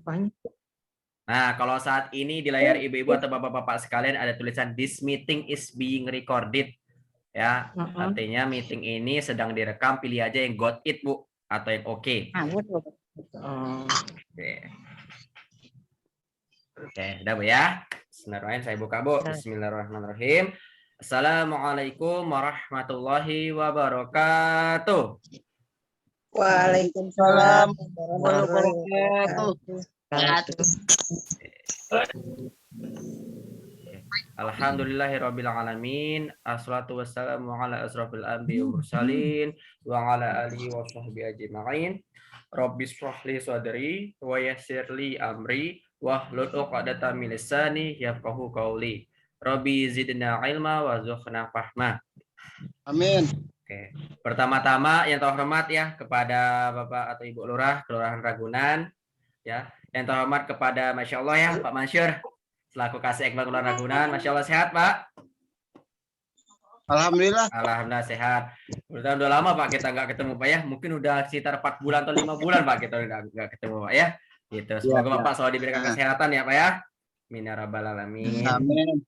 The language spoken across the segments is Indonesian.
Banyak. Nah, kalau saat ini di layar ibu-ibu atau bapak-bapak sekalian ada tulisan this meeting is being recorded. Ya, artinya meeting ini sedang direkam, pilih aja yang got it, Bu, atau yang oke. Oke, udah Bu ya. Bismillahirrahmanirrahim, saya buka Bu. Bismillahirrahmanirrahim. Assalamualaikum warahmatullahi wabarakatuh. Waalaikumsalam warahmatullahi wabarakatuh. Alhamdulillahirabbil alamin. Assalatu wassalamu ala asrofil anbiya'i wal mursalin wa ala alihi wa sahbihi ajma'in. Rabbis shrah li sadri wa yassir li amri wahlul 'uqdatam min lisani yafqahu qawli. Rabbi zidna ilma wa zuqna fahma. Amin. Oke. Pertama-tama yang terhormat ya kepada Bapak atau Ibu Lurah Kelurahan Ragunan ya. Yang terhormat kepada Masya Allah ya Pak Mansur selaku Kasih Ekbal Kelurahan Ragunan. Masya Allah sehat Pak. Alhamdulillah. Alhamdulillah sehat. Udah lama Pak kita nggak ketemu Pak ya. Mungkin udah sekitar 4 bulan atau 5 bulan Pak kita nggak ketemu Pak ya. Gitu. Semoga Bapak selalu diberikan kesehatan ya Pak ya. Amin ya rabbal alamin. Amin.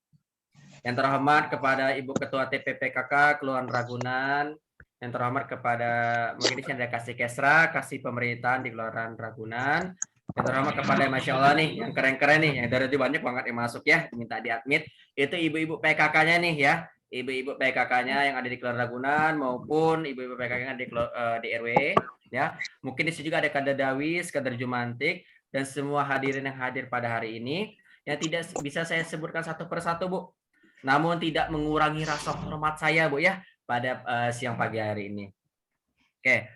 Yang terhormat kepada Ibu Ketua TPPKK Kelurahan Ragunan. Yang terhormat kepada mungkin di sini ada Kasih Kesra, Kasih Pemerintahan di Kelurahan Ragunan. Yang terhormat kepada Masya Allah nih, yang keren-keren nih, yang dari banyak banget yang masuk ya, minta diadmit. Itu ibu-ibu PKK-nya nih ya, ibu-ibu PKK-nya yang ada di Kelurahan Ragunan maupun ibu-ibu PKK yang ada di RW ya. Mungkin di sini juga ada Kader Dawis, Kader Jumantik dan semua hadirin yang hadir pada hari ini yang tidak bisa saya sebutkan satu persatu Bu. Namun tidak mengurangi rasa hormat saya Bu ya pada siang pagi hari ini. Oke.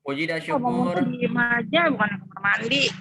Puji dan syukur. Bukan kamar mandi.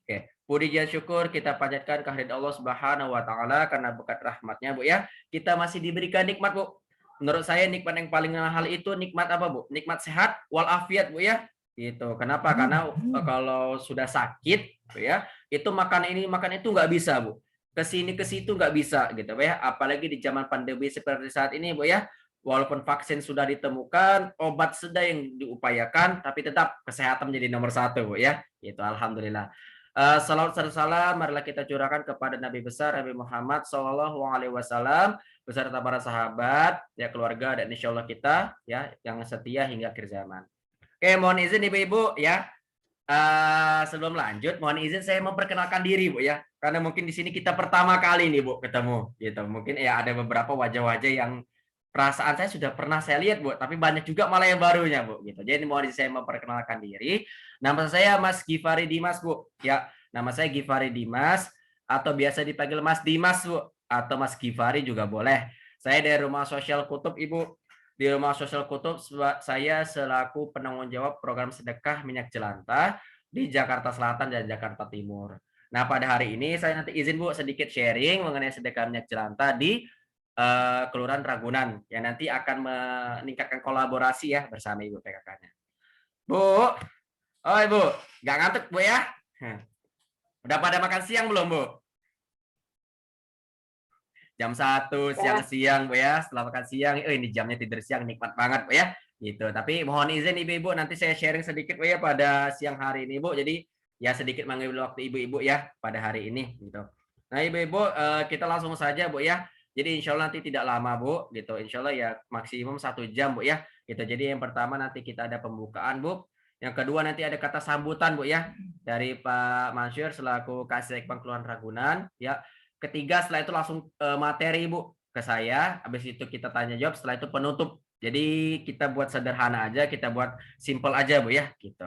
Oke, puji dan syukur kita panjatkan kehadirat Allah Subhanahu wa taala karena berkat rahmatnya Bu ya. Kita masih diberikan nikmat Bu. Menurut saya nikmat yang paling mahal itu nikmat apa Bu? Nikmat sehat walafiat Bu ya. Gitu. Kenapa? Karena kalau sudah sakit Bu ya, itu makan ini makan itu nggak bisa Bu. Kesini ke situ nggak bisa gitu Bu ya. Apalagi di zaman pandemi seperti saat ini Bu ya. Walaupun vaksin sudah ditemukan, obat sudah yang diupayakan, tapi tetap kesehatan menjadi nomor 1 Bu ya. Itu alhamdulillah. Salawat serta salam marilah kita curahkan kepada Nabi besar Nabi Muhammad SAW beserta para sahabat, ya keluarga dan insya Allah kita ya yang setia hingga akhir zaman. Oke, mohon izin ibu-ibu ya. Sebelum lanjut, mohon izin saya memperkenalkan diri Bu ya, karena mungkin di sini kita pertama kali nih Bu ketemu gitu. Mungkin ya ada beberapa wajah-wajah yang perasaan saya sudah pernah saya lihat Bu, tapi banyak juga malah yang barunya Bu gitu. Jadi mohon izin saya memperkenalkan diri. Nama saya Mas Gifari Dimas Bu. Ya, nama saya Gifari Dimas atau biasa dipanggil Mas Dimas Bu atau Mas Gifari juga boleh. Saya dari Rumah Sosial Kutub Ibu. Di Rumah Sosial Kutub saya selaku penanggung jawab program sedekah minyak jelantah di Jakarta Selatan dan Jakarta Timur. Nah, pada hari ini saya nanti izin Bu sedikit sharing mengenai sedekah minyak jelantah di Kelurahan Ragunan yang nanti akan meningkatkan kolaborasi ya bersama Ibu PKK-nya. Bu, oh Ibu, nggak ngantuk Bu ya? Udah pada makan siang belum Bu? Jam 1 siang-siang Bu ya, setelah makan siang, ini jamnya tidur siang nikmat banget Bu ya. Gitu. Tapi mohon izin Ibu-ibu nanti saya sharing sedikit Bu ya pada siang hari ini Bu. Jadi ya sedikit mengambil waktu Ibu-ibu ya pada hari ini gitu. Nah Ibu-ibu kita langsung saja Bu ya. Jadi insya Allah nanti tidak lama Bu, gitu. Insya Allah ya maksimum 1 jam Bu ya. Gitu. Jadi yang pertama nanti kita ada pembukaan Bu. Yang kedua nanti ada kata sambutan Bu ya dari Pak Mansur selaku Kasih Ekbal Kelurahan Ragunan. Ya. Ketiga setelah itu langsung materi Bu ke saya. Habis itu kita tanya jawab. Setelah itu penutup. Jadi kita buat sederhana aja, kita buat simple aja Bu ya. Gitu.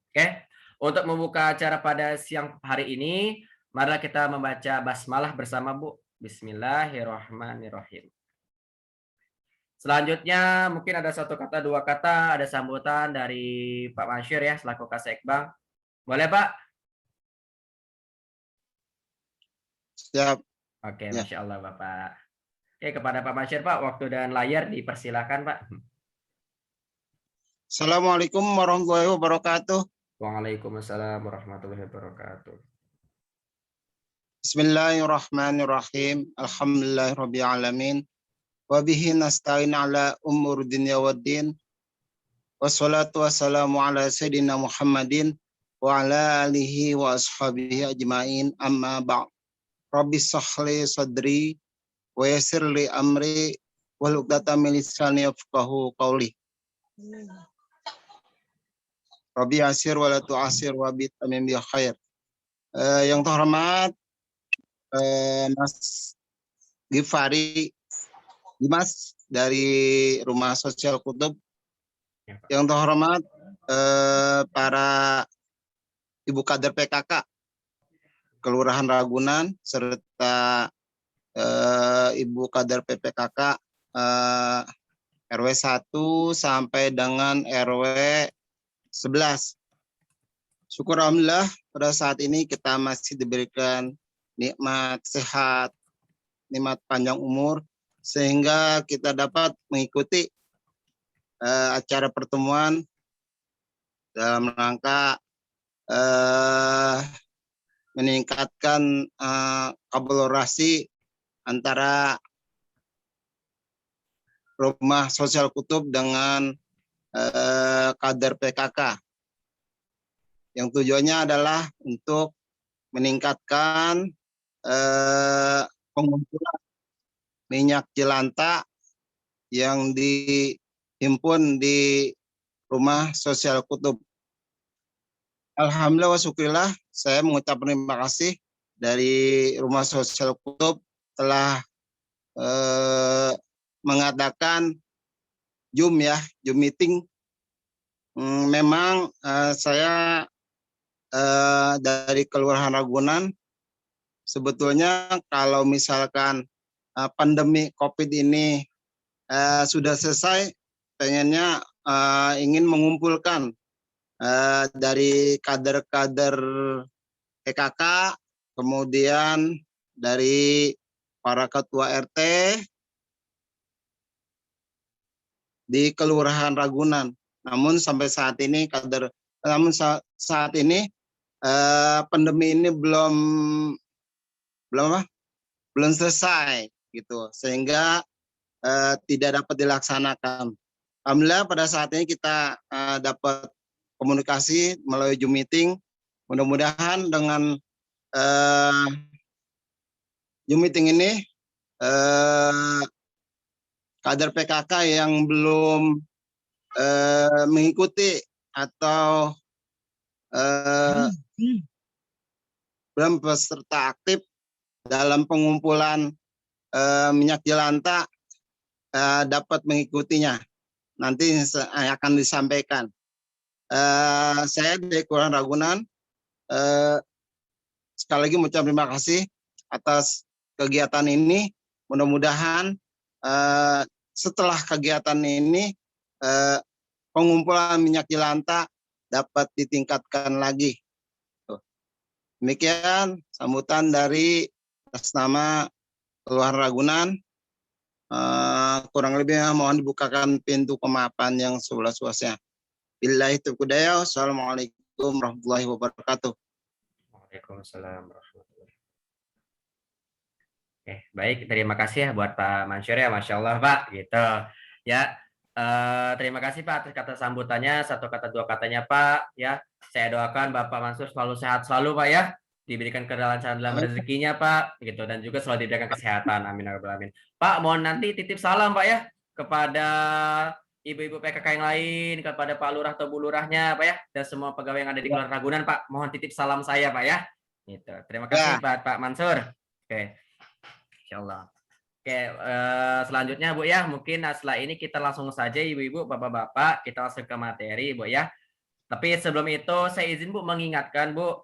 Oke. Untuk membuka acara pada siang hari ini, marilah kita membaca basmalah bersama Bu. Bismillahirrahmanirrahim. Selanjutnya mungkin ada 1 kata 2 kata ada sambutan dari Pak Mansur ya selaku Kasih Ekbal. Boleh Pak? Siap. Oke, ya. Masya Allah Bapak. Oke, kepada Pak Mansur Pak, waktu dan layar dipersilakan Pak. Assalamualaikum warahmatullahi wabarakatuh. Waalaikumsalam warahmatullahi wabarakatuh. Bismillahirrahmanirrahim. Alhamdulillahirabbil alamin. Wa bihi nasta'in ala umur dunya waddin. Wassalatu wassalamu ala sayyidina Muhammadin wa ala alihi wa ashabihi ajmain amma ba'd. Rabbi sahli sadri wa yassir li amri wahlul 'uqdatam min lisani yafqahu qawli. Rabbi asir wa la tu'asir wa bi tamim bi khair. Yang terhormat Mas Gifari Dimas dari Rumah Sosial Kutub. Yang terhormat para Ibu Kader PKK Kelurahan Ragunan serta Ibu Kader PPKK RW 1 sampai dengan RW 11. Syukur alhamdulillah pada saat ini kita masih diberikan nikmat sehat, nikmat panjang umur sehingga kita dapat mengikuti acara pertemuan dalam rangka meningkatkan kolaborasi antara Rumah Sosial Kutub dengan kader PKK. Yang tujuannya adalah untuk meningkatkan pengumpulan minyak jelantah yang dihimpun di Rumah Sosial Kutub. Alhamdulillah wa syukurillah, saya mengucap terima kasih dari Rumah Sosial Kutub telah mengadakan Zoom meeting. Memang saya dari Kelurahan Ragunan, sebetulnya kalau misalkan pandemi COVID ini sudah selesai, pengennya ingin mengumpulkan dari kader-kader PKK, kemudian dari para ketua RT di Kelurahan Ragunan. Namun sampai saat ini saat ini pandemi ini belum selesai gitu, sehingga tidak dapat dilaksanakan. Alhamdulillah pada saat ini kita dapat komunikasi melalui Zoom meeting. Mudah-mudahan dengan Zoom meeting ini kader PKK yang belum mengikuti atau belum peserta aktif dalam pengumpulan minyak jelantah dapat mengikutinya. Nanti akan disampaikan. Saya dari Kelurahan Ragunan sekali lagi mengucap terima kasih atas kegiatan ini. Mudah-mudahan setelah kegiatan ini pengumpulan minyak jelantah dapat ditingkatkan lagi. Demikian sambutan dari atas nama Kelurahan Ragunan. Kurang lebih mohon dibukakan pintu kemaafan yang seluas-luasnya. Billahi taufiq hidayah. Assalamualaikum warahmatullahi wabarakatuh. Waalaikumsalam warahmatullahi wabarakatuh. Baik, terima kasih ya buat Pak Mansur ya, Masya Allah Pak, gitu. Ya, terima kasih Pak atas kata sambutannya, satu kata dua katanya Pak. Ya, saya doakan Bapak Mansur selalu sehat selalu Pak ya, diberikan kelancaran dalam rezekinya Pak, gitu, dan juga selalu diberikan kesehatan. Amin ya rabbal alamin. Pak, mohon nanti titip salam Pak ya kepada ibu-ibu PKK yang lain, kepada Pak Lurah atau Bu Lurahnya Pak ya, dan semua pegawai yang ada di Kelurahan Ragunan Pak. Mohon titip salam saya Pak ya. Gitu. Terima kasih Pak Mansur. Oke. Insyaallah. Oke, selanjutnya Bu ya, mungkin setelah ini kita langsung saja ibu-ibu, bapak-bapak, kita langsung ke materi Bu ya. Tapi sebelum itu saya izin Bu mengingatkan Bu,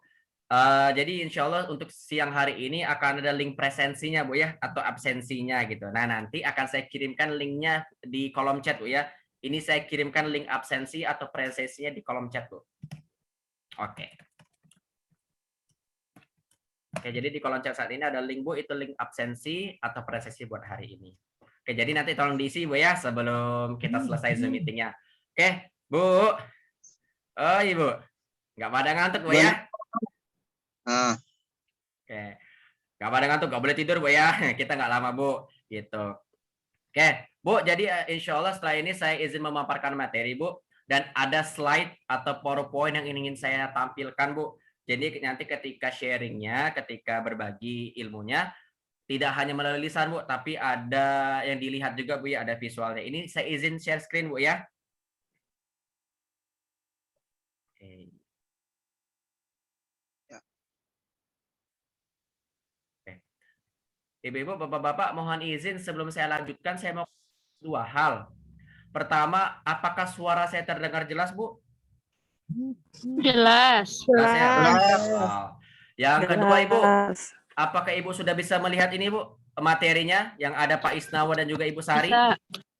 jadi insya Allah untuk siang hari ini akan ada link presensinya Bu ya, atau absensinya gitu. Nah nanti akan saya kirimkan linknya di kolom chat Bu ya. Ini saya kirimkan link absensi atau presensinya di kolom chat Bu. Oke. Oke, jadi di kolom chat saat ini ada link Bu, itu link absensi atau presensi buat hari ini. Oke, jadi nanti tolong diisi Bu ya sebelum kita selesai Zoom meetingnya. Oke, Bu. Oh Ibu, nggak pada ngantuk Bu ya? Oke, nggak pada ngantuk, nggak boleh tidur Bu ya. Kita nggak lama Bu, gitu. Oke, Bu. Jadi insya Allah setelah ini saya izin memaparkan materi Bu. dan ada slide atau PowerPoint yang ingin saya tampilkan, Bu. Jadi nanti ketika sharingnya, ketika berbagi ilmunya, tidak hanya melalui lisan, Bu, tapi ada yang dilihat juga, Bu, ya, ada visualnya. Ini saya izin share screen, Bu, ya. Oke. Ibu-ibu, bapak-bapak, mohon izin sebelum saya lanjutkan, saya mau dua hal. Pertama, apakah suara saya terdengar jelas, Bu? Jelas. Jelas ya? Jelas. Oh. Yang kedua, Ibu, apakah Ibu sudah bisa melihat ini, Bu, materinya yang ada Pak Isnawa dan juga Ibu Sari? Bisa.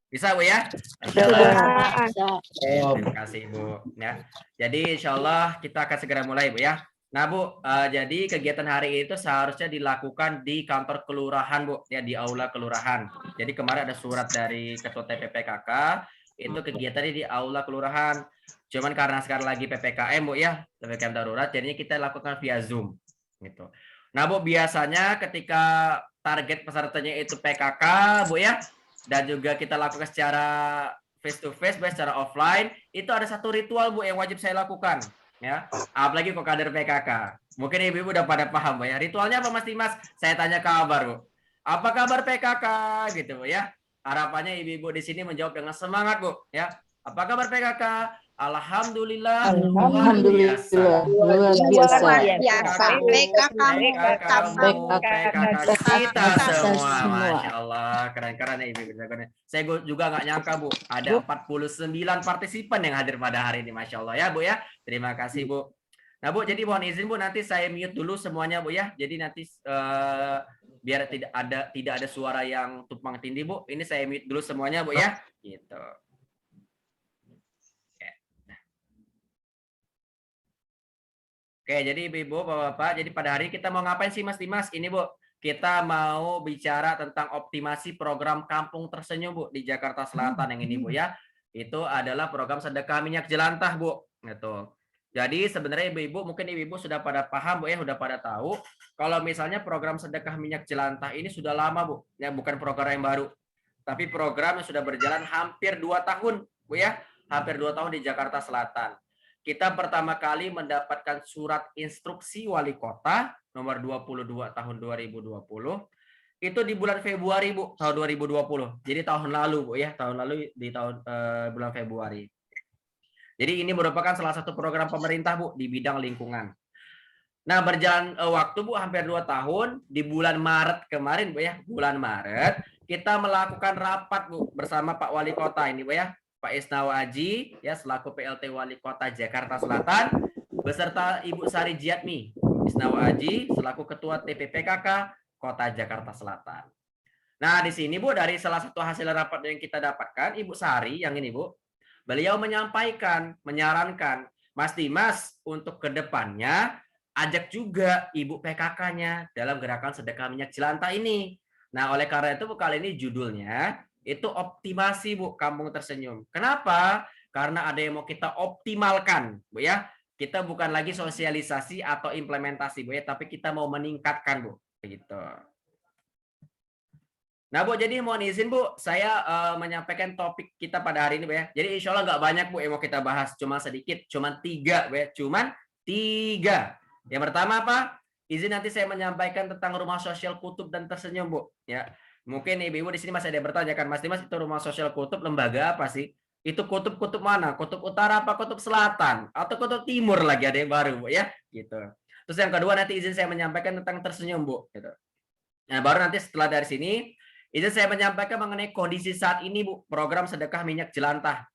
Bisa, Bu, ya? Jelas. Terima kasih, Bu. Ya. Jadi insya Allah kita akan segera mulai, Bu, ya. Nah, Bu, jadi kegiatan hari itu seharusnya dilakukan di kantor kelurahan, Bu, ya, di aula kelurahan. Jadi kemarin ada surat dari Ketua TPPKK, itu kegiatannya di aula kelurahan. Cuman karena sekarang lagi PPKM, Bu, ya, PPKM darurat, jadinya kita lakukan via Zoom, gitu. Nah, Bu, biasanya ketika target pesertanya itu PKK, Bu, ya, dan juga kita lakukan secara face to face, secara offline, itu ada satu ritual, Bu, yang wajib saya lakukan. Ya, apalagi kok kader PKK. Mungkin ibu-ibu udah pada paham, Bu, ya. Ritualnya apa, Mas Dimas? Saya tanya kabar, Bu. Apa kabar PKK gitu, Bu, ya. Harapannya ibu-ibu di sini menjawab dengan semangat, Bu, ya. Apa kabar PKK? Alhamdulillah. Alhamdulillah. Luar biasa. PKK kita semua. Masya Allah, keren-keren ya ibu-ibu. Saya juga nggak nyangka, Bu, ada 49 partisipan yang hadir pada hari ini. Masya Allah ya, Bu, ya. Terima kasih, Bu. Nah, Bu, jadi mohon izin, Bu, nanti saya mute dulu semuanya, Bu, ya. Jadi nanti biar tidak ada suara yang tumpang tindih, Bu. Ini saya mute dulu semuanya, Bu, ya. Gitu. Oke, jadi ibu-ibu, bapak-bapak, jadi pada hari kita mau ngapain sih, Mas Dimas? Ini, Bu, kita mau bicara tentang optimasi program Kampung Tersenyum, Bu, di Jakarta Selatan yang ini, Bu, ya. Itu adalah program sedekah minyak jelantah, Bu. Gitu. Jadi sebenarnya ibu-ibu, mungkin ibu-ibu sudah pada paham, Bu, ya, sudah pada tahu kalau misalnya program sedekah minyak jelantah ini sudah lama, Bu. Ya, bukan program yang baru. Tapi program yang sudah berjalan hampir 2 tahun, Bu, ya. Hampir 2 tahun di Jakarta Selatan. Kita pertama kali mendapatkan surat instruksi wali kota nomor 22 tahun 2020 itu di bulan Februari, Bu, tahun 2020. Jadi tahun lalu, Bu, ya, tahun lalu di bulan Februari. Jadi ini merupakan salah satu program pemerintah, Bu, di bidang lingkungan. Nah, berjalan waktu, Bu, hampir 2 tahun, di bulan Maret kemarin, Bu, ya, bulan Maret kita melakukan rapat, Bu, bersama Pak Wali Kota ini, Bu, ya. Pak Isnawa Aji, ya, selaku PLT Wali Kota Jakarta Selatan, beserta Ibu Sari Jiatmi Isnawa Aji, selaku Ketua TPPKK Kota Jakarta Selatan. Nah, di sini, Bu, dari salah satu hasil rapat yang kita dapatkan, Ibu Sari, yang ini, Bu, beliau menyampaikan, menyarankan, Mas Dimas, untuk kedepannya, ajak juga Ibu PKK-nya dalam gerakan sedekah minyak jelantah ini. Nah, oleh karena itu, Bu, kali ini judulnya, itu optimasi, Bu, Kampung Tersenyum. Kenapa? Karena ada yang mau kita optimalkan, Bu, ya. Kita bukan lagi sosialisasi atau implementasi, Bu, ya, tapi kita mau meningkatkan, Bu. Begitu. Nah, Bu, jadi mohon izin, Bu, saya menyampaikan topik kita pada hari ini, Bu, ya. Jadi insya Allah nggak banyak, Bu, yang mau kita bahas. Cuma sedikit, cuma 3, Bu, ya. Cuman 3. Yang pertama apa? Izin nanti saya menyampaikan tentang rumah sosial kutub dan tersenyum, Bu, ya. Mungkin ibu-ibu di sini masih ada yang bertanya kan, Mas Dimas, itu rumah sosial kutub lembaga apa sih? Itu kutub mana? Kutub utara apa kutub selatan? Atau kutub timur lagi ada yang baru, Bu, ya? Gitu. Terus yang kedua nanti izin saya menyampaikan tentang tersenyum, Bu, gitu. Nah, baru nanti setelah dari sini izin saya menyampaikan mengenai kondisi saat ini, Bu, program sedekah minyak jelantah.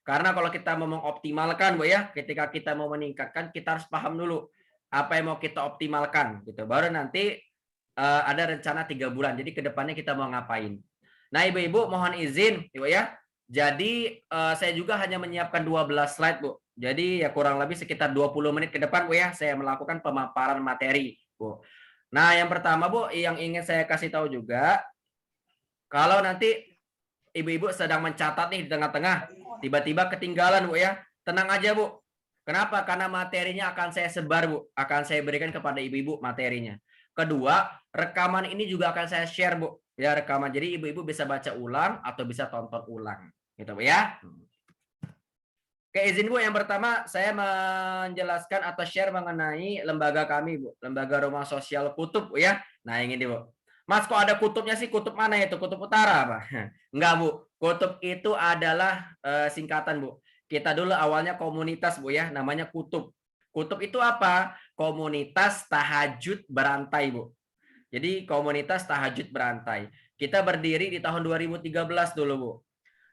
Karena kalau kita mau mengoptimalkan, Bu, ya, ketika kita mau meningkatkan, kita harus paham dulu apa yang mau kita optimalkan, gitu. Baru nanti ada rencana 3 bulan. Jadi kedepannya kita mau ngapain. Nah, ibu-ibu mohon izin, Ibu, ya. Jadi saya juga hanya menyiapkan 12 slide, Bu. Jadi ya kurang lebih sekitar 20 menit ke depan, Bu, ya, saya melakukan pemaparan materi, Bu. Nah, yang pertama, Bu, yang ingin saya kasih tahu juga, kalau nanti ibu-ibu sedang mencatat nih di tengah-tengah, tiba-tiba ketinggalan, Bu, ya, tenang aja, Bu. Kenapa? Karena materinya akan saya sebar, Bu. Akan saya berikan kepada ibu-ibu materinya. Kedua, rekaman ini juga akan saya share, Bu. Ya, rekaman. Jadi ibu-ibu bisa baca ulang atau bisa tonton ulang. Gitu, Bu, ya. Oke, Oke, izin Bu, yang pertama saya menjelaskan atau share mengenai lembaga kami, Bu. Lembaga Rumah Sosial Kutub, Bu, ya. Nah, yang ini, Bu. Mas, kok ada kutubnya sih? Kutub mana itu? Kutub utara, Pak? Enggak, Bu. Kutub itu adalah singkatan, Bu. Kita dulu awalnya komunitas, Bu, ya. Namanya Kutub. Kutub itu apa? Komunitas tahajud berantai, Bu. Jadi komunitas tahajud berantai. Kita berdiri di tahun 2013 dulu, Bu.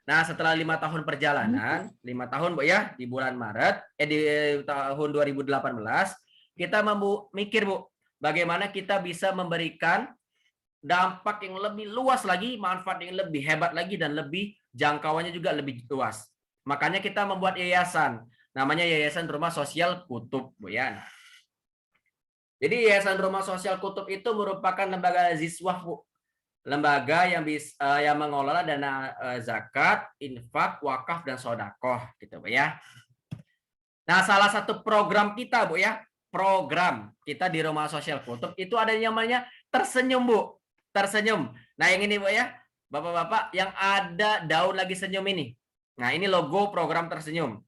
Nah, setelah 5 tahun perjalanan, 5 tahun Bu ya, di bulan Maret, di tahun 2018, kita mikir Bu, bagaimana kita bisa memberikan dampak yang lebih luas lagi, manfaat yang lebih hebat lagi, dan lebih jangkauannya juga lebih luas. Makanya kita membuat yayasan, namanya Yayasan Rumah Sosial Kutub Bu ya. Jadi Yayasan Rumah Sosial Kutub itu merupakan lembaga ziswah Bu. Lembaga yang yang mengelola dana zakat, infak, wakaf, dan sodakoh gitu Bu ya. Nah, salah satu program kita Bu ya, program kita di Rumah Sosial Kutub itu ada yang namanya tersenyum Bu, tersenyum. Nah, yang ini Bu ya, Bapak-bapak, yang ada daun lagi senyum ini. Nah, ini logo program tersenyum.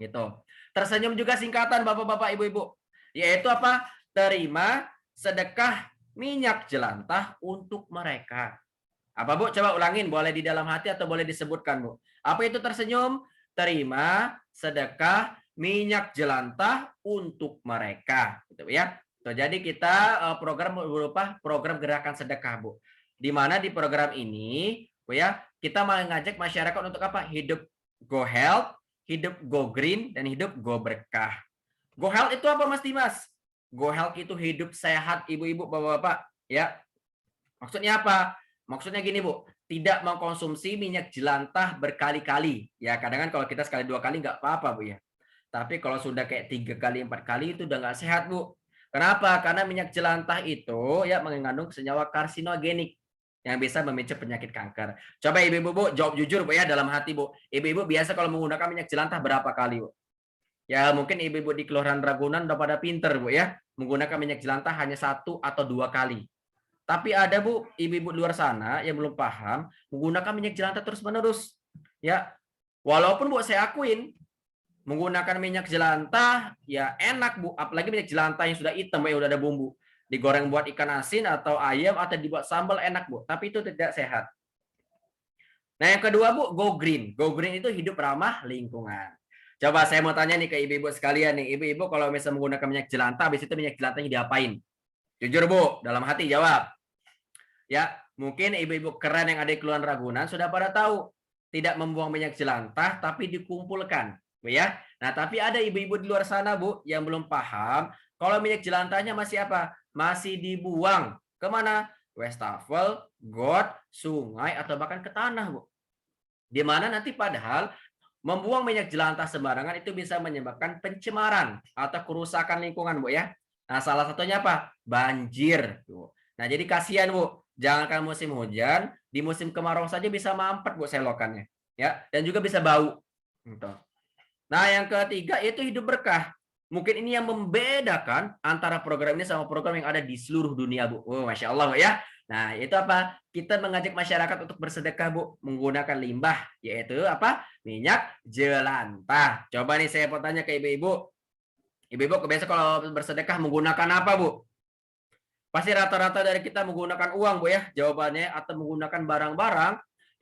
Gitu. Tersenyum juga singkatan Bapak-bapak, Ibu-ibu, yaitu apa? Terima sedekah minyak jelantah untuk mereka. Apa Bu? Coba ulangin, boleh di dalam hati atau boleh disebutkan Bu. Apa itu tersenyum? Terima sedekah minyak jelantah untuk mereka. Gitu ya. Jadi kita program berupa program gerakan sedekah Bu. Di mana di program ini Bu ya, kita mengajak masyarakat untuk apa? Hidup go health, hidup go green, dan hidup go berkah. Go health itu apa Mas Dimas? Go health itu hidup sehat ibu-ibu, bapak-bapak, ya. Maksudnya apa? Maksudnya gini Bu, tidak mengkonsumsi minyak jelantah berkali-kali. Ya kadang kan kalau kita sekali 2 kali nggak apa-apa Bu ya. Tapi kalau sudah kayak 3 kali, 4 kali itu udah nggak sehat Bu. Kenapa? Karena minyak jelantah itu ya mengandung senyawa karsinogenik yang bisa memicu penyakit kanker. Coba ibu-ibu Bu, jawab jujur Bu ya dalam hati Bu. Ibu-ibu biasa kalau menggunakan minyak jelantah berapa kali Bu? Ya mungkin ibu-ibu di Kelurahan Ragunan udah pada pinter Bu ya, menggunakan minyak jelantah hanya 1 atau 2 kali. Tapi ada Bu, ibu-ibu luar sana yang belum paham menggunakan minyak jelantah terus-menerus. Ya, walaupun Bu saya akuin menggunakan minyak jelantah ya enak Bu, apalagi minyak jelantah yang sudah hitam ya udah ada bumbu. Digoreng buat ikan asin atau ayam atau dibuat sambal enak Bu, tapi itu tidak sehat. Nah, yang kedua Bu, go green. Go green itu hidup ramah lingkungan. Coba saya mau tanya nih ke ibu-ibu sekalian nih. Ibu-ibu kalau misalnya menggunakan minyak jelantah, habis itu minyak jelantahnya diapain? Jujur Bu, dalam hati jawab. Ya, mungkin ibu-ibu keren yang ada di Kelurahan Ragunan sudah pada tahu. Tidak membuang minyak jelantah, tapi dikumpulkan. Bu ya. Nah, tapi ada ibu-ibu di luar sana Bu, yang belum paham. Kalau minyak jelantahnya masih apa? Masih dibuang. Kemana? Wastafel, got, sungai, atau bahkan ke tanah Bu. Di mana nanti padahal membuang minyak jelantah sembarangan itu bisa menyebabkan pencemaran atau kerusakan lingkungan Bu ya. Nah, salah satunya apa? Banjir. Nah, jadi kasihan Bu. Jangankan musim hujan, di musim kemarau saja bisa mampet Bu selokannya. Ya, dan juga bisa bau. Nah, yang ketiga itu hidup berkah. Mungkin ini yang membedakan antara program ini sama program yang ada di seluruh dunia Bu. Oh, Masya Allah Bu ya. Nah, itu apa? Kita mengajak masyarakat untuk bersedekah Bu, menggunakan limbah, yaitu apa? Minyak jelantah. Coba nih saya mau tanya ke ibu-ibu. Ibu-ibu biasa kalau bersedekah menggunakan apa Bu? Pasti rata-rata dari kita menggunakan uang Bu ya, jawabannya, atau menggunakan barang-barang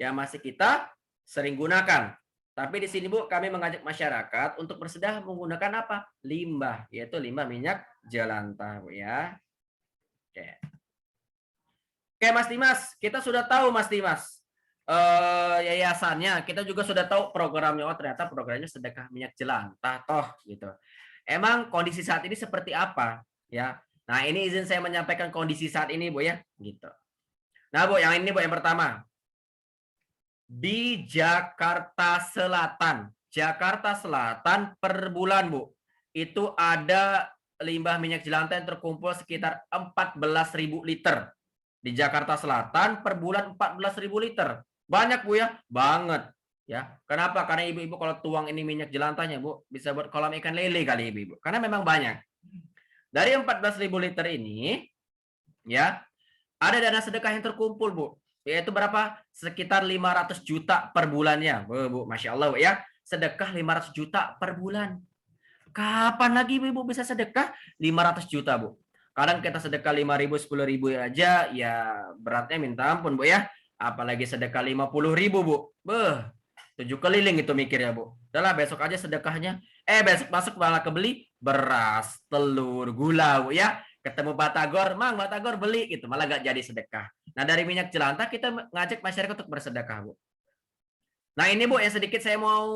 yang masih kita sering gunakan. Tapi di sini Bu, kami mengajak masyarakat untuk bersedekah menggunakan apa? Limbah, yaitu limbah minyak jelantah Bu ya. Oke. Oke Mas Dimas, kita sudah tahu Mas Dimas yayasannya, kita juga sudah tahu programnya. Oh ternyata programnya sedekah minyak jelantah toh gitu. Emang kondisi saat ini seperti apa ya? Nah ini izin saya menyampaikan kondisi saat ini Bu ya, gitu. Nah Bu, yang ini Bu yang pertama di Jakarta Selatan, per bulan Bu itu ada limbah minyak jelantah yang terkumpul sekitar 14.000 liter. Di Jakarta Selatan per bulan 14.000 liter. Banyak Bu ya? Banget. Ya. Kenapa? Karena ibu-ibu kalau tuang ini minyak jelantahnya Bu, bisa buat kolam ikan lele kali ibu-ibu. Karena memang banyak. Dari 14.000 liter ini, ya, ada dana sedekah yang terkumpul Bu. Yaitu berapa? Sekitar 500 juta per bulannya. Bu, Masya Allah Bu ya. sedekah 500 juta per bulan. Kapan lagi ibu bisa sedekah 500 juta, Bu? Kadang kita sedekah 5.000, 10.000 aja, ya beratnya minta ampun, Bu ya. Apalagi sedekah 50.000, Bu. Beh, 7 keliling itu mikirnya, Bu. Udahlah besok aja sedekahnya. Besok masuk malah kebeli beras, telur, gula, Bu ya. Ketemu Batagor, Mang, Batagor beli gitu, malah gak jadi sedekah. Nah, dari minyak jelantah kita ngajak masyarakat untuk bersedekah, Bu. Nah, ini Bu yang sedikit saya mau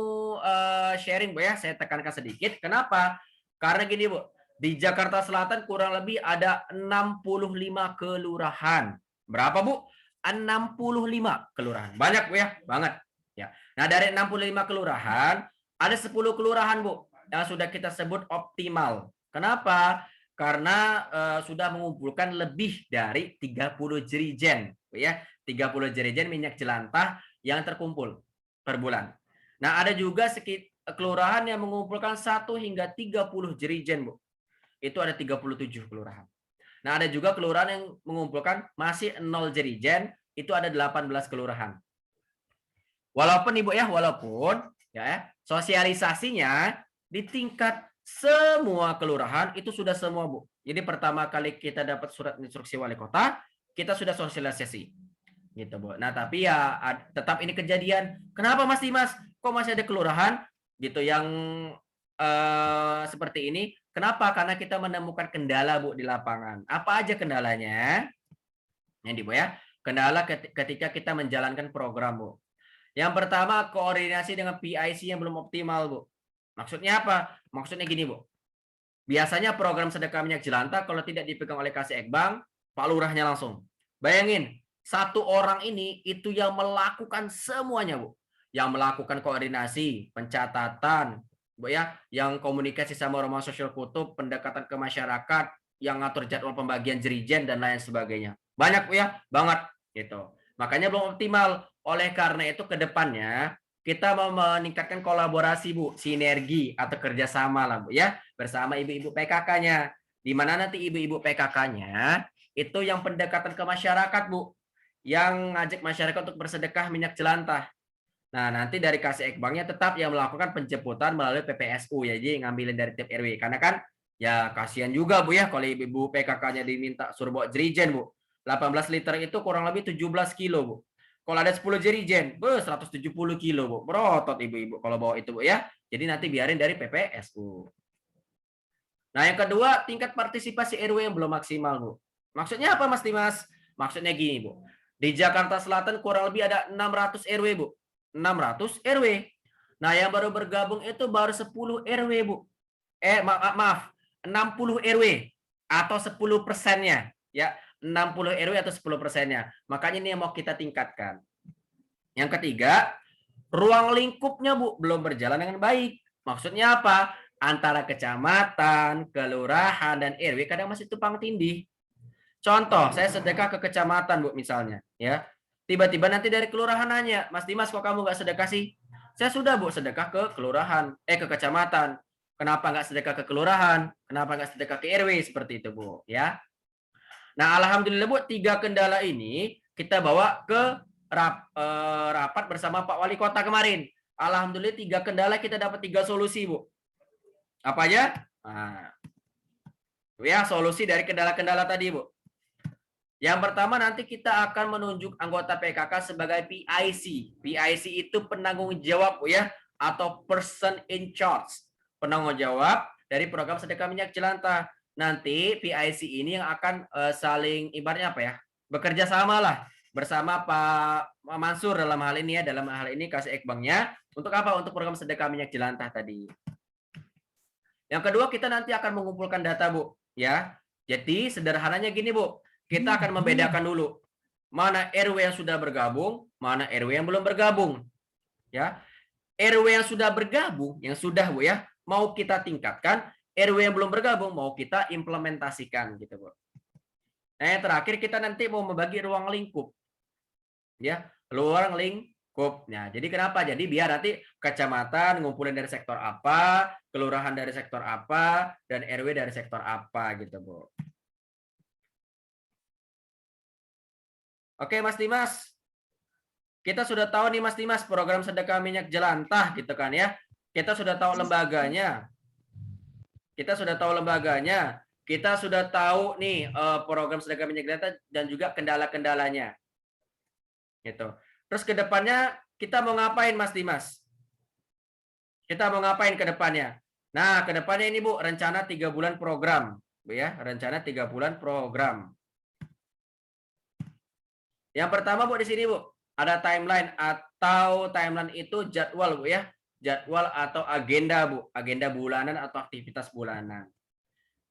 sharing, Bu ya. Saya tekankan sedikit. Kenapa? Karena gini, Bu. Di Jakarta Selatan kurang lebih ada 65 kelurahan. Berapa, Bu? 65 kelurahan. Banyak, Bu ya? Banget. Ya. Nah, dari 65 kelurahan, ada 10 kelurahan, Bu, yang sudah kita sebut optimal. Kenapa? Karena sudah mengumpulkan lebih dari 30 jerigen, Bu ya. 30 jerigen minyak jelantah yang terkumpul per bulan. Nah, ada juga kelurahan yang mengumpulkan 1 hingga 30 jerigen, Bu. Itu ada 37 kelurahan. Nah, ada juga kelurahan yang mengumpulkan masih 0 jerigen, itu ada 18 kelurahan. Walaupun Ibu ya, walaupun ya sosialisasinya di tingkat semua kelurahan itu sudah semua, Bu. Jadi pertama kali kita dapat surat instruksi wali kota, kita sudah sosialisasi. Gitu, Bu. Nah, tapi ya tetap ini kejadian. Kenapa Mas Dimas? Kok masih ada kelurahan gitu yang seperti ini? Kenapa? Karena kita menemukan kendala, Bu, di lapangan. Apa aja kendalanya? Ini, Bu ya. Kendala ketika kita menjalankan program, Bu. Yang pertama, koordinasi dengan PIC yang belum optimal, Bu. Maksudnya apa? Maksudnya gini, Bu. Biasanya program sedekah minyak jelantah kalau tidak dipegang oleh Kasih Ekbang, Pak Lurahnya langsung. Bayangin, satu orang ini itu yang melakukan semuanya, Bu. Yang melakukan koordinasi, pencatatan, Bu ya, yang komunikasi sama Rumah Sosial Kutub, pendekatan ke masyarakat, yang ngatur jadwal pembagian jerigen dan lain sebagainya. Banyak, Bu ya, banget gitu. Makanya belum optimal. Oleh karena itu ke depannya kita mau meningkatkan kolaborasi, Bu, sinergi atau kerjasama lah, Bu ya, bersama ibu-ibu PKK-nya. Di mana nanti ibu-ibu PKK-nya itu yang pendekatan ke masyarakat, Bu, yang ngajak masyarakat untuk bersedekah minyak jelantah. Nah, nanti dari Kasih Ekbangnya tetap yang melakukan penjemputan melalui PPSU ya, jadi ngambilin dari tiap RW. Karena kan ya kasihan juga, Bu ya, kalau ibu-ibu PKK-nya diminta suruh bawa jerigen, Bu. 18 liter itu kurang lebih 17 kilo, Bu. Kalau ada 10 jerigen, 170 kilo, Bu. Berotot ibu-ibu kalau bawa itu, Bu ya. Jadi nanti biarin dari PPSU. Nah, yang kedua, tingkat partisipasi RW yang belum maksimal, Bu. Maksudnya apa, Mas Dimas? Maksudnya gini, Bu. Di Jakarta Selatan kurang lebih ada 600 RW, Bu. 600 RW. Nah, yang baru bergabung itu baru 10 RW, Bu. Maaf, 60 RW atau 10%-nya, ya. 60 RW atau 10%-nya. Makanya ini yang mau kita tingkatkan. Yang ketiga, ruang lingkupnya, Bu, belum berjalan dengan baik. Maksudnya apa? Antara kecamatan, kelurahan, dan RW kadang masih tumpang tindih. Contoh, saya sedekah ke kecamatan, Bu, misalnya. Ya, tiba-tiba nanti dari kelurahan nanya, Mas Dimas, kok kamu nggak sedekah sih? Saya sudah, Bu, sedekah ke kelurahan, ke kecamatan. Kenapa nggak sedekah ke kelurahan? Kenapa nggak sedekah ke RW? Seperti itu, Bu. Ya. Nah, alhamdulillah, Bu, 3 kendala ini kita bawa ke rapat bersama Pak Wali Kota kemarin. Alhamdulillah 3 kendala kita dapat 3 solusi, Bu. Apa aja? Nah, ya, solusi dari kendala-kendala tadi, Bu. Yang pertama, nanti kita akan menunjuk anggota PKK sebagai PIC. PIC itu penanggung jawab, Bu ya, atau person in charge. Penanggung jawab dari program sedekah minyak jelantah. Nanti PIC ini yang akan saling ibaratnya apa ya? Bekerja sama lah bersama Pak Mansur dalam hal ini ya, dalam hal ini Kasih Ekbangnya. Untuk apa? Untuk program sedekah minyak jelantah tadi. Yang kedua, kita nanti akan mengumpulkan data, Bu, ya. Jadi sederhananya gini, Bu. Kita akan membedakan dulu mana RW yang sudah bergabung, mana RW yang belum bergabung. Ya. RW yang sudah bergabung, yang sudah, Bu ya, mau kita tingkatkan, RW yang belum bergabung mau kita implementasikan gitu, Bu. Nah, yang terakhir kita nanti mau membagi ruang lingkup. Ya, ruang lingkup. Nah, jadi kenapa? Jadi biar nanti kecamatan ngumpulin dari sektor apa, kelurahan dari sektor apa, dan RW dari sektor apa gitu, Bu. Oke, Mas Dimas. kita sudah tahu nih Mas Dimas program sedekah minyak jelantah gitu kan ya. Kita sudah tahu lembaganya. Kita sudah tahu lembaganya. Kita sudah tahu nih program sedekah minyak jelantah dan juga kendala-kendalanya. Gitu. Terus ke depannya kita mau ngapain Mas Dimas? Kita mau ngapain ke depannya? Nah, ke depannya ini Bu, rencana 3 bulan program, Bu ya, rencana 3 bulan program. Yang pertama Bu di sini Bu, ada timeline atau timeline itu jadwal Bu ya. Jadwal atau agenda Bu, agenda bulanan atau aktivitas bulanan.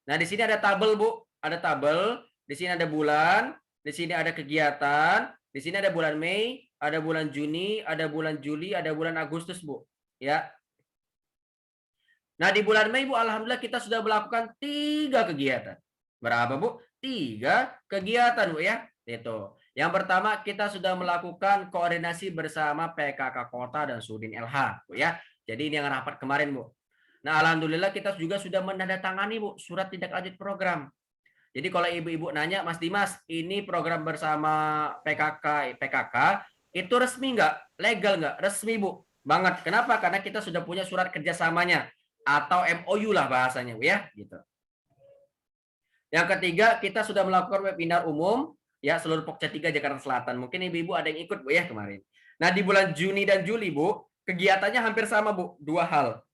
Nah, di sini ada tabel Bu, ada tabel, di sini ada bulan, di sini ada kegiatan, di sini ada bulan Mei, ada bulan Juni, ada bulan Juli, ada bulan Agustus Bu. Ya. Nah, di bulan Mei Bu, alhamdulillah kita sudah melakukan 3 kegiatan. Berapa Bu? 3 kegiatan Bu ya. Itu. Yang pertama kita sudah melakukan koordinasi bersama PKK Kota dan Sudin LH Bu ya. Jadi ini yang rapat kemarin Bu. Nah, alhamdulillah kita juga sudah menandatangani Bu surat tindak lanjut program. Jadi kalau ibu-ibu nanya, Mas Dimas, ini program bersama PKK itu resmi nggak? Legal nggak? Resmi Bu. Banget. Kenapa? Karena kita sudah punya surat kerjasamanya atau MOU lah bahasanya Bu ya. Gitu. Yang ketiga, kita sudah melakukan webinar umum ya seluruh Pokja 3 Jakarta Selatan. Mungkin ibu-ibu ada yang ikut Bu ya kemarin. Nah, di bulan Juni dan Juli Bu, kegiatannya hampir sama Bu, 2 hal.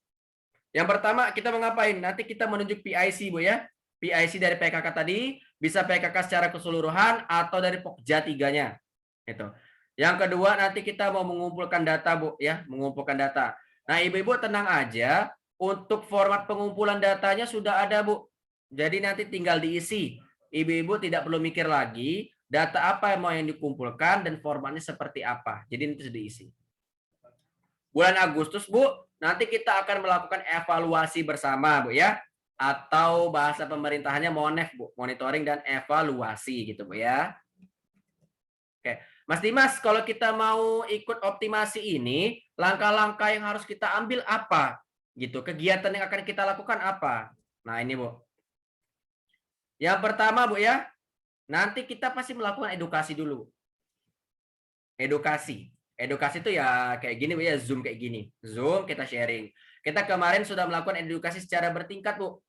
Yang pertama, kita mau ngapain? Nanti kita menunjuk PIC Bu ya. PIC dari PKK tadi, bisa PKK secara keseluruhan atau dari Pokja 3-nya. Itu. Yang kedua, nanti kita mau mengumpulkan data Bu ya, mengumpulkan data. Nah, ibu-ibu tenang aja, untuk format pengumpulan datanya sudah ada Bu. Jadi nanti tinggal diisi. Ibu-ibu tidak perlu mikir lagi data apa yang mau yang dikumpulkan dan formatnya seperti apa. Jadi itu sudah diisi. Bulan Agustus Bu, nanti kita akan melakukan evaluasi bersama Bu ya. Atau bahasa pemerintahannya MONEV Bu, monitoring dan evaluasi gitu Bu ya. Oke, Mas Dimas, kalau kita mau ikut optimasi ini, langkah-langkah yang harus kita ambil apa? Gitu, kegiatan yang akan kita lakukan apa? Nah, ini Bu. Yang pertama Bu ya, nanti kita pasti melakukan edukasi dulu. Edukasi. Edukasi itu ya kayak gini Bu ya, Zoom kayak gini. Zoom kita sharing. Kita kemarin sudah melakukan edukasi secara bertingkat Bu.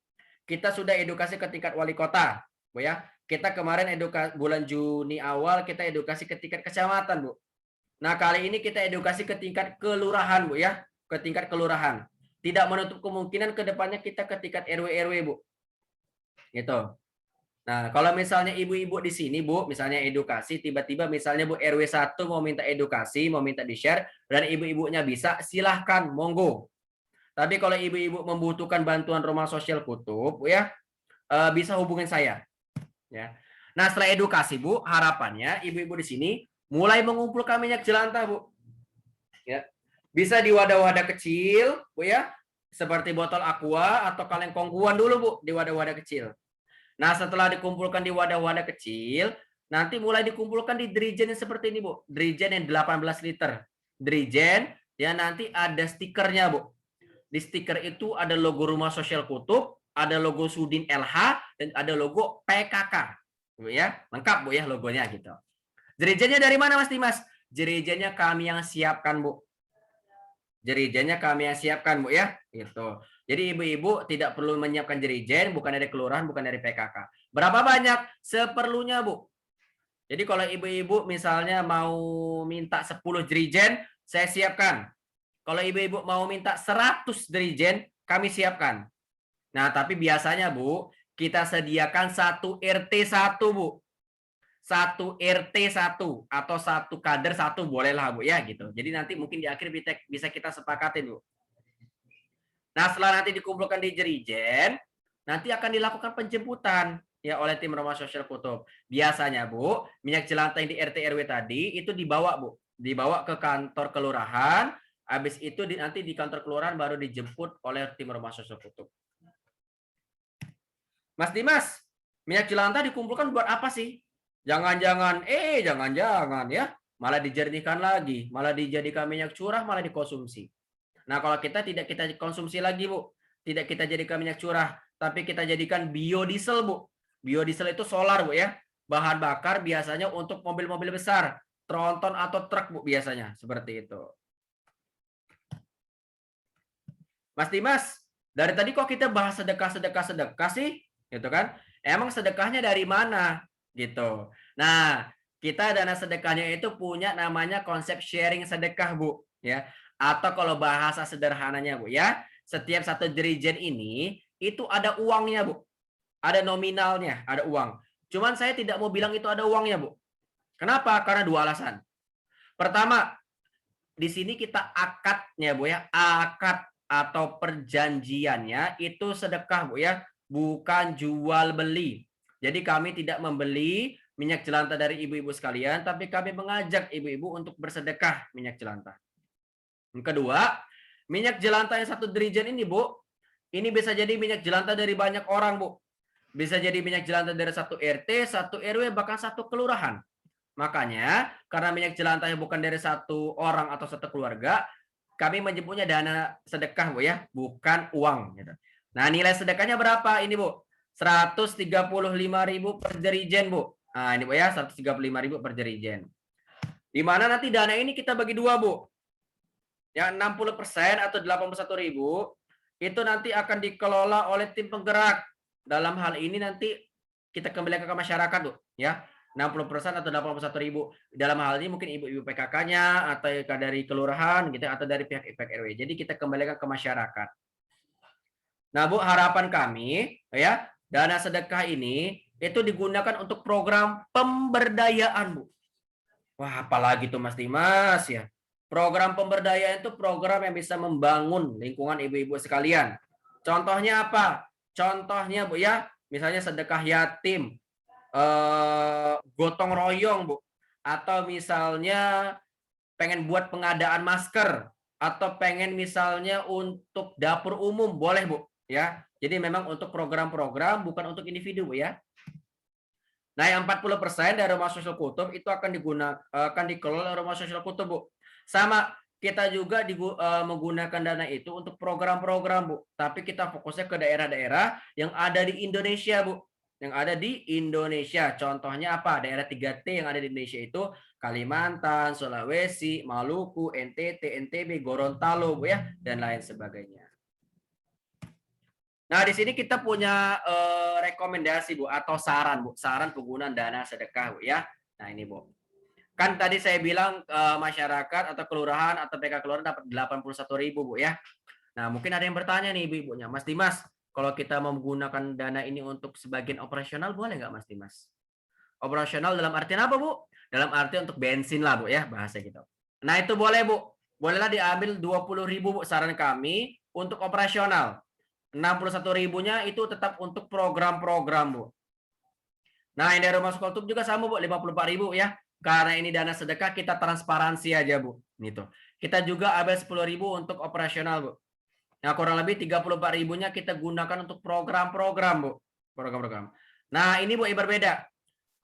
Kita sudah edukasi ke tingkat wali kota Bu ya. Kita kemarin edukasi bulan Juni awal kita edukasi ke tingkat kecamatan Bu. Nah, kali ini kita edukasi ke tingkat kelurahan Bu ya, ke tingkat kelurahan. Tidak menutup kemungkinan ke depannya kita ke tingkat RW Bu. Gitu. Nah, kalau misalnya ibu-ibu di sini Bu, misalnya edukasi, tiba-tiba misalnya Bu RW 1 mau minta edukasi, mau minta di-share dan ibu-ibunya bisa, silahkan monggo. Tapi kalau ibu-ibu membutuhkan bantuan rumah sosial kutub Bu ya, bisa hubungin saya. Ya. Nah, setelah edukasi Bu, harapannya ibu-ibu di sini mulai mengumpulkan minyak jelantah Bu. Ya. Bisa di wadah-wadah kecil Bu ya, seperti botol aqua atau kaleng kongguan dulu Bu di wadah-wadah kecil. Nah, setelah dikumpulkan di wadah-wadah kecil, nanti mulai dikumpulkan di dirijen yang seperti ini Bu, dirijen yang 18 liter. Dirijen ya nanti ada stikernya Bu. Di stiker itu ada logo Rumah Sosial Kutub, ada logo Sudin LH, dan ada logo PKK. Bu ya, lengkap Bu ya logonya gitu. Jerigennya dari mana Mas Dimas? Jerigennya kami yang siapkan Bu. Jerigennya kami yang siapkan Bu ya, gitu. Jadi ibu-ibu tidak perlu menyiapkan jerigen, bukan dari kelurahan, bukan dari PKK. Berapa banyak? Seperlunya Bu. Jadi kalau ibu-ibu misalnya mau minta 10 jerigen, saya siapkan. Kalau ibu-ibu mau minta 100 jerigen, kami siapkan. Nah, tapi biasanya Bu, kita sediakan 1 RT 1 Bu. 1 RT 1 atau 1 kader 1 bolehlah Bu ya gitu. Jadi nanti mungkin di akhir bisa kita sepakatin Bu. Nah, setelah nanti dikumpulkan di jerigen, nanti akan dilakukan penjemputan ya oleh tim Rumah Sosial Kutub. Biasanya Bu, minyak jelantah yang di RT RW tadi itu dibawa Bu, dibawa ke kantor kelurahan. Habis itu nanti di kantor kelurahan baru dijemput oleh tim Rumah Sosial Kutub. Mas Dimas, minyak jelantah dikumpulkan buat apa sih? Jangan-jangan ya, malah dijernihkan lagi, malah dijadikan minyak curah, malah dikonsumsi. Nah, kalau kita tidak kita konsumsi lagi Bu, tidak kita jadikan minyak curah, tapi kita jadikan biodiesel Bu. Biodiesel itu solar Bu ya, bahan bakar biasanya untuk mobil-mobil besar. tronton atau truk, Bu, biasanya. Seperti itu. Mas Dimas, dari tadi kok kita bahas sedekah sih? Gitu kan? Emang sedekahnya dari mana? Gitu. Nah, kita dana sedekahnya itu punya namanya konsep sharing sedekah, Bu. Ya. Atau kalau bahasa sederhananya, Bu, ya, setiap satu jerigen ini itu ada uangnya, Bu. Ada nominalnya, ada uang. Cuman saya tidak mau bilang itu ada uangnya, Bu. Kenapa? Karena dua alasan. Pertama, di sini kita akadnya, Bu, ya. Akad atau perjanjiannya itu sedekah, Bu, ya. Bukan jual beli. Jadi kami tidak membeli minyak jelantah dari ibu-ibu sekalian, tapi kami mengajak ibu-ibu untuk bersedekah minyak jelantah. Yang kedua, minyak jelantah yang satu dirijen ini, Bu, ini bisa jadi minyak jelantah dari banyak orang, Bu. Bisa jadi minyak jelantah dari satu RT, satu RW, bahkan satu kelurahan. Makanya, karena minyak jelantahnya bukan dari satu orang atau satu keluarga, kami menyebutnya dana sedekah, Bu, ya, bukan uang. Gitu. Nah, nilai sedekahnya berapa ini, Bu? 135.000 per jerigen, Bu. Nah, ini, Bu, ya, 135.000 per jerigen. Di mana nanti dana ini kita bagi dua, Bu. Yang 60% atau 81.000 itu nanti akan dikelola oleh tim penggerak. Dalam hal ini nanti kita kembalikan ke masyarakat, Bu, ya. 60% atau 81.000. Dalam hal ini mungkin ibu-ibu PKK-nya atau dari kelurahan gitu atau dari pihak RW. Jadi kita kembalikan ke masyarakat. Nah, Bu, harapan kami, ya, dana sedekah ini itu digunakan untuk program pemberdayaan, Bu. Wah, apalagi tuh Mas Dimas, ya. Program pemberdayaan itu program yang bisa membangun lingkungan ibu-ibu sekalian. Contohnya apa? Contohnya, Bu, ya, misalnya sedekah yatim, gotong royong, Bu. Atau misalnya pengen buat pengadaan masker, atau pengen misalnya untuk dapur umum, boleh, Bu, ya. Jadi memang untuk program-program, bukan untuk individu, Bu, ya. Nah, yang 40% dari Rumah Sosial Kutub itu akan dikelola Rumah Sosial Kutub, Bu. Sama, kita juga menggunakan dana itu untuk program-program, Bu. Tapi kita fokusnya ke daerah-daerah yang ada di Indonesia, Bu. Yang ada di Indonesia. Contohnya apa? Daerah 3T yang ada di Indonesia itu Kalimantan, Sulawesi, Maluku, NTT, NTB, Gorontalo, Bu, ya, dan lain sebagainya. Nah, di sini kita punya rekomendasi, Bu, atau saran, Bu. Saran penggunaan dana sedekah, Bu, ya. Nah, ini, Bu. Kan tadi saya bilang masyarakat atau kelurahan atau PK kelurahan dapat 81.000, Bu, ya. Nah, mungkin ada yang bertanya nih ibu-ibunya, Mas Dimas, kalau kita mau menggunakan dana ini untuk sebagian operasional, boleh nggak, Mas Dimas? Operasional dalam artian apa, Bu? Dalam arti untuk bensin lah, Bu, ya, bahasa gitu. Nah, itu boleh, Bu. Bolehlah diambil 20.000, Bu, saran kami untuk operasional. 61.000-nya itu tetap untuk program-program, Bu. Nah, yang dari Rumah Sosial Kutub juga sama, Bu, 54.000, ya. Karena ini dana sedekah, kita transparansi aja, Bu. Gitu. Kita juga ambil 10.000 untuk operasional, Bu. Nah, kurang lebih 34.000-nya kita gunakan untuk program-program, Bu. Program-program. Nah, ini, Bu, yang berbeda.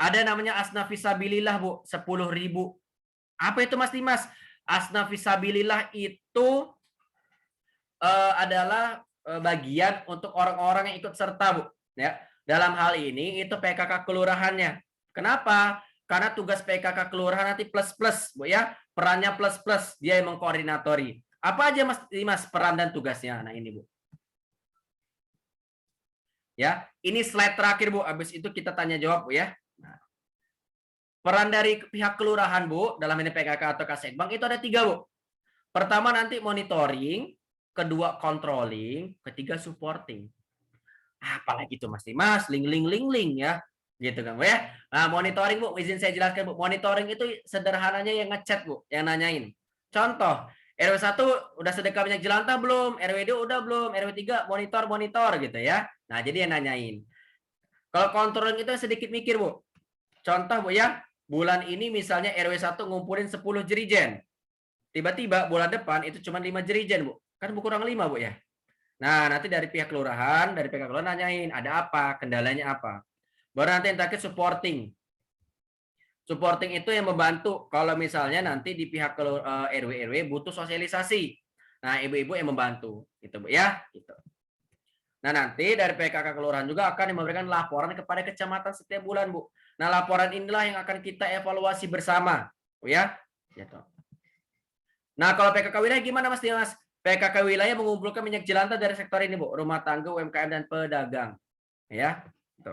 Ada namanya Asna Fisabilillah, Bu, 10.000. Apa itu, Mas Dimas? Asna Fisabilillah itu adalah bagian untuk orang-orang yang ikut serta, Bu. Ya. Dalam hal ini itu PKK kelurahannya. Kenapa? Karena tugas PKK kelurahan nanti plus-plus, Bu, ya. Perannya plus-plus, dia yang mengkoordinatori. Apa aja, Mas Dimas, peran dan tugasnya? Nah, ini, Bu. Ya, ini slide terakhir, Bu. Habis itu kita tanya jawab, Bu, ya. Nah, peran dari pihak kelurahan, Bu, dalam ini PKK atau Kasekbang itu ada 3, Bu. Pertama nanti monitoring, kedua controlling, ketiga supporting. Apalagi tuh, Mas Dimas, link ya. Gitu kan, Bu, ya. Nah, monitoring, Bu, izin saya jelaskan, Bu. Monitoring itu sederhananya yang ngechat, Bu, yang nanyain. Contoh, RW 1 udah sedekah minyak jelantah belum? RW 2 udah belum? RW 3 monitor gitu, ya. Nah, jadi yang nanyain. Kalau controlling itu sedikit mikir, Bu. Contoh, Bu, ya. Bulan ini misalnya RW 1 ngumpulin 10 jerigen. Tiba-tiba bulan depan itu cuma 5 jerigen, Bu. Kan kurang 5, Bu, ya. Nah, nanti dari pihak kelurahan, dari pihak kelurahan nanyain, ada apa? Kendalanya apa? Baru nanti yang terakhir supporting. Supporting itu yang membantu kalau misalnya nanti di pihak RW butuh sosialisasi. Nah, ibu-ibu yang membantu, gitu, Bu, ya, gitu. Nah, nanti dari PKK kelurahan juga akan memberikan laporan kepada kecamatan setiap bulan, Bu. Nah, laporan inilah yang akan kita evaluasi bersama, Bu ya. Gitu. Nah, kalau PKK wilayah gimana Mas Dimas? PKK wilayah mengumpulkan minyak jelantah dari sektor ini, Bu, rumah tangga, UMKM dan pedagang. Ya. Gitu.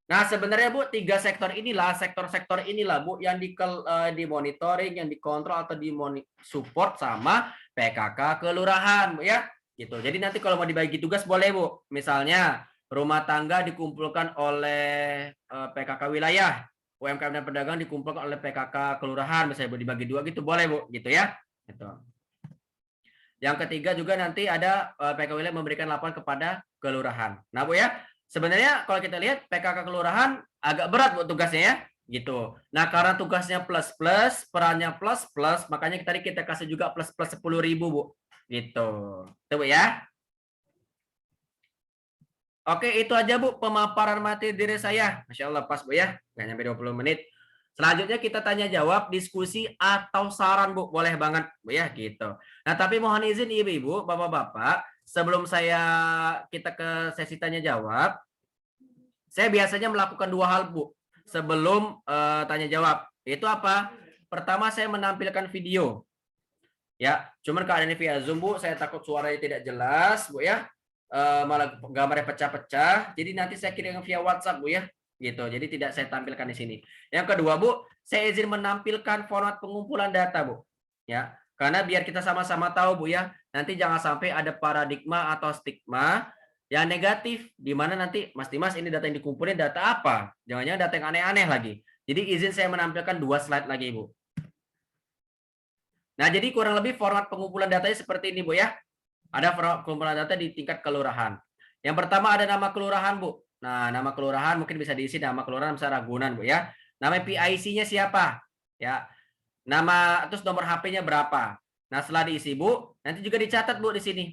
Nah, sebenarnya Bu, tiga sektor-sektor inilah Bu yang dimonitoring, yang dikontrol atau support sama PKK kelurahan, Bu ya. Gitu. Jadi nanti kalau mau dibagi tugas boleh, Bu. Misalnya rumah tangga dikumpulkan oleh PKK wilayah, UMKM dan pedagang dikumpulkan oleh PKK kelurahan, misalnya Bu dibagi dua gitu boleh, Bu, gitu ya. Gitu. Yang ketiga juga nanti ada PKK wilayah memberikan laporan kepada kelurahan. Nah, Bu ya, sebenarnya kalau kita lihat PKK kelurahan agak berat Bu tugasnya ya, gitu. Nah, karena tugasnya plus-plus, perannya plus-plus, makanya kita kasih juga plus-plus 10.000 Bu. Gitu. Itu Bu ya. Oke, itu aja Bu pemaparan materi diri saya. Masya Allah pas Bu ya, nggak nyampe 20 menit. Selanjutnya kita tanya jawab, diskusi atau saran Bu, boleh banget Bu ya gitu. Nah tapi mohon izin Ibu-ibu, Bapak-bapak, sebelum kita ke sesi tanya jawab, saya biasanya melakukan dua hal Bu sebelum tanya jawab. Itu apa? Pertama saya menampilkan video. Ya, cuman keadaannya via Zoom Bu, saya takut suaranya tidak jelas Bu ya. Malah gambarnya pecah-pecah. Jadi nanti saya kirim via WhatsApp Bu ya. Gitu. Jadi tidak saya tampilkan di sini. Yang kedua Bu, saya izin menampilkan format pengumpulan data Bu. Ya, karena biar kita sama-sama tahu Bu ya. Nanti jangan sampai ada paradigma atau stigma yang negatif di mana nanti Mas Dimas ini data yang dikumpulin data apa? Jangan-jangan data yang aneh-aneh lagi. Jadi izin saya menampilkan 2 slide lagi Bu. Nah, jadi kurang lebih format pengumpulan datanya seperti ini Bu ya. Ada pengumpulan data di tingkat kelurahan. Yang pertama ada nama kelurahan, Bu. Nah, nama kelurahan mungkin bisa diisi nama kelurahan misalnya Ragunan, Bu ya. Nama PIC-nya siapa? Ya. Nama terus nomor HP-nya berapa? Nah, setelah diisi, Bu, nanti juga dicatat, Bu, di sini.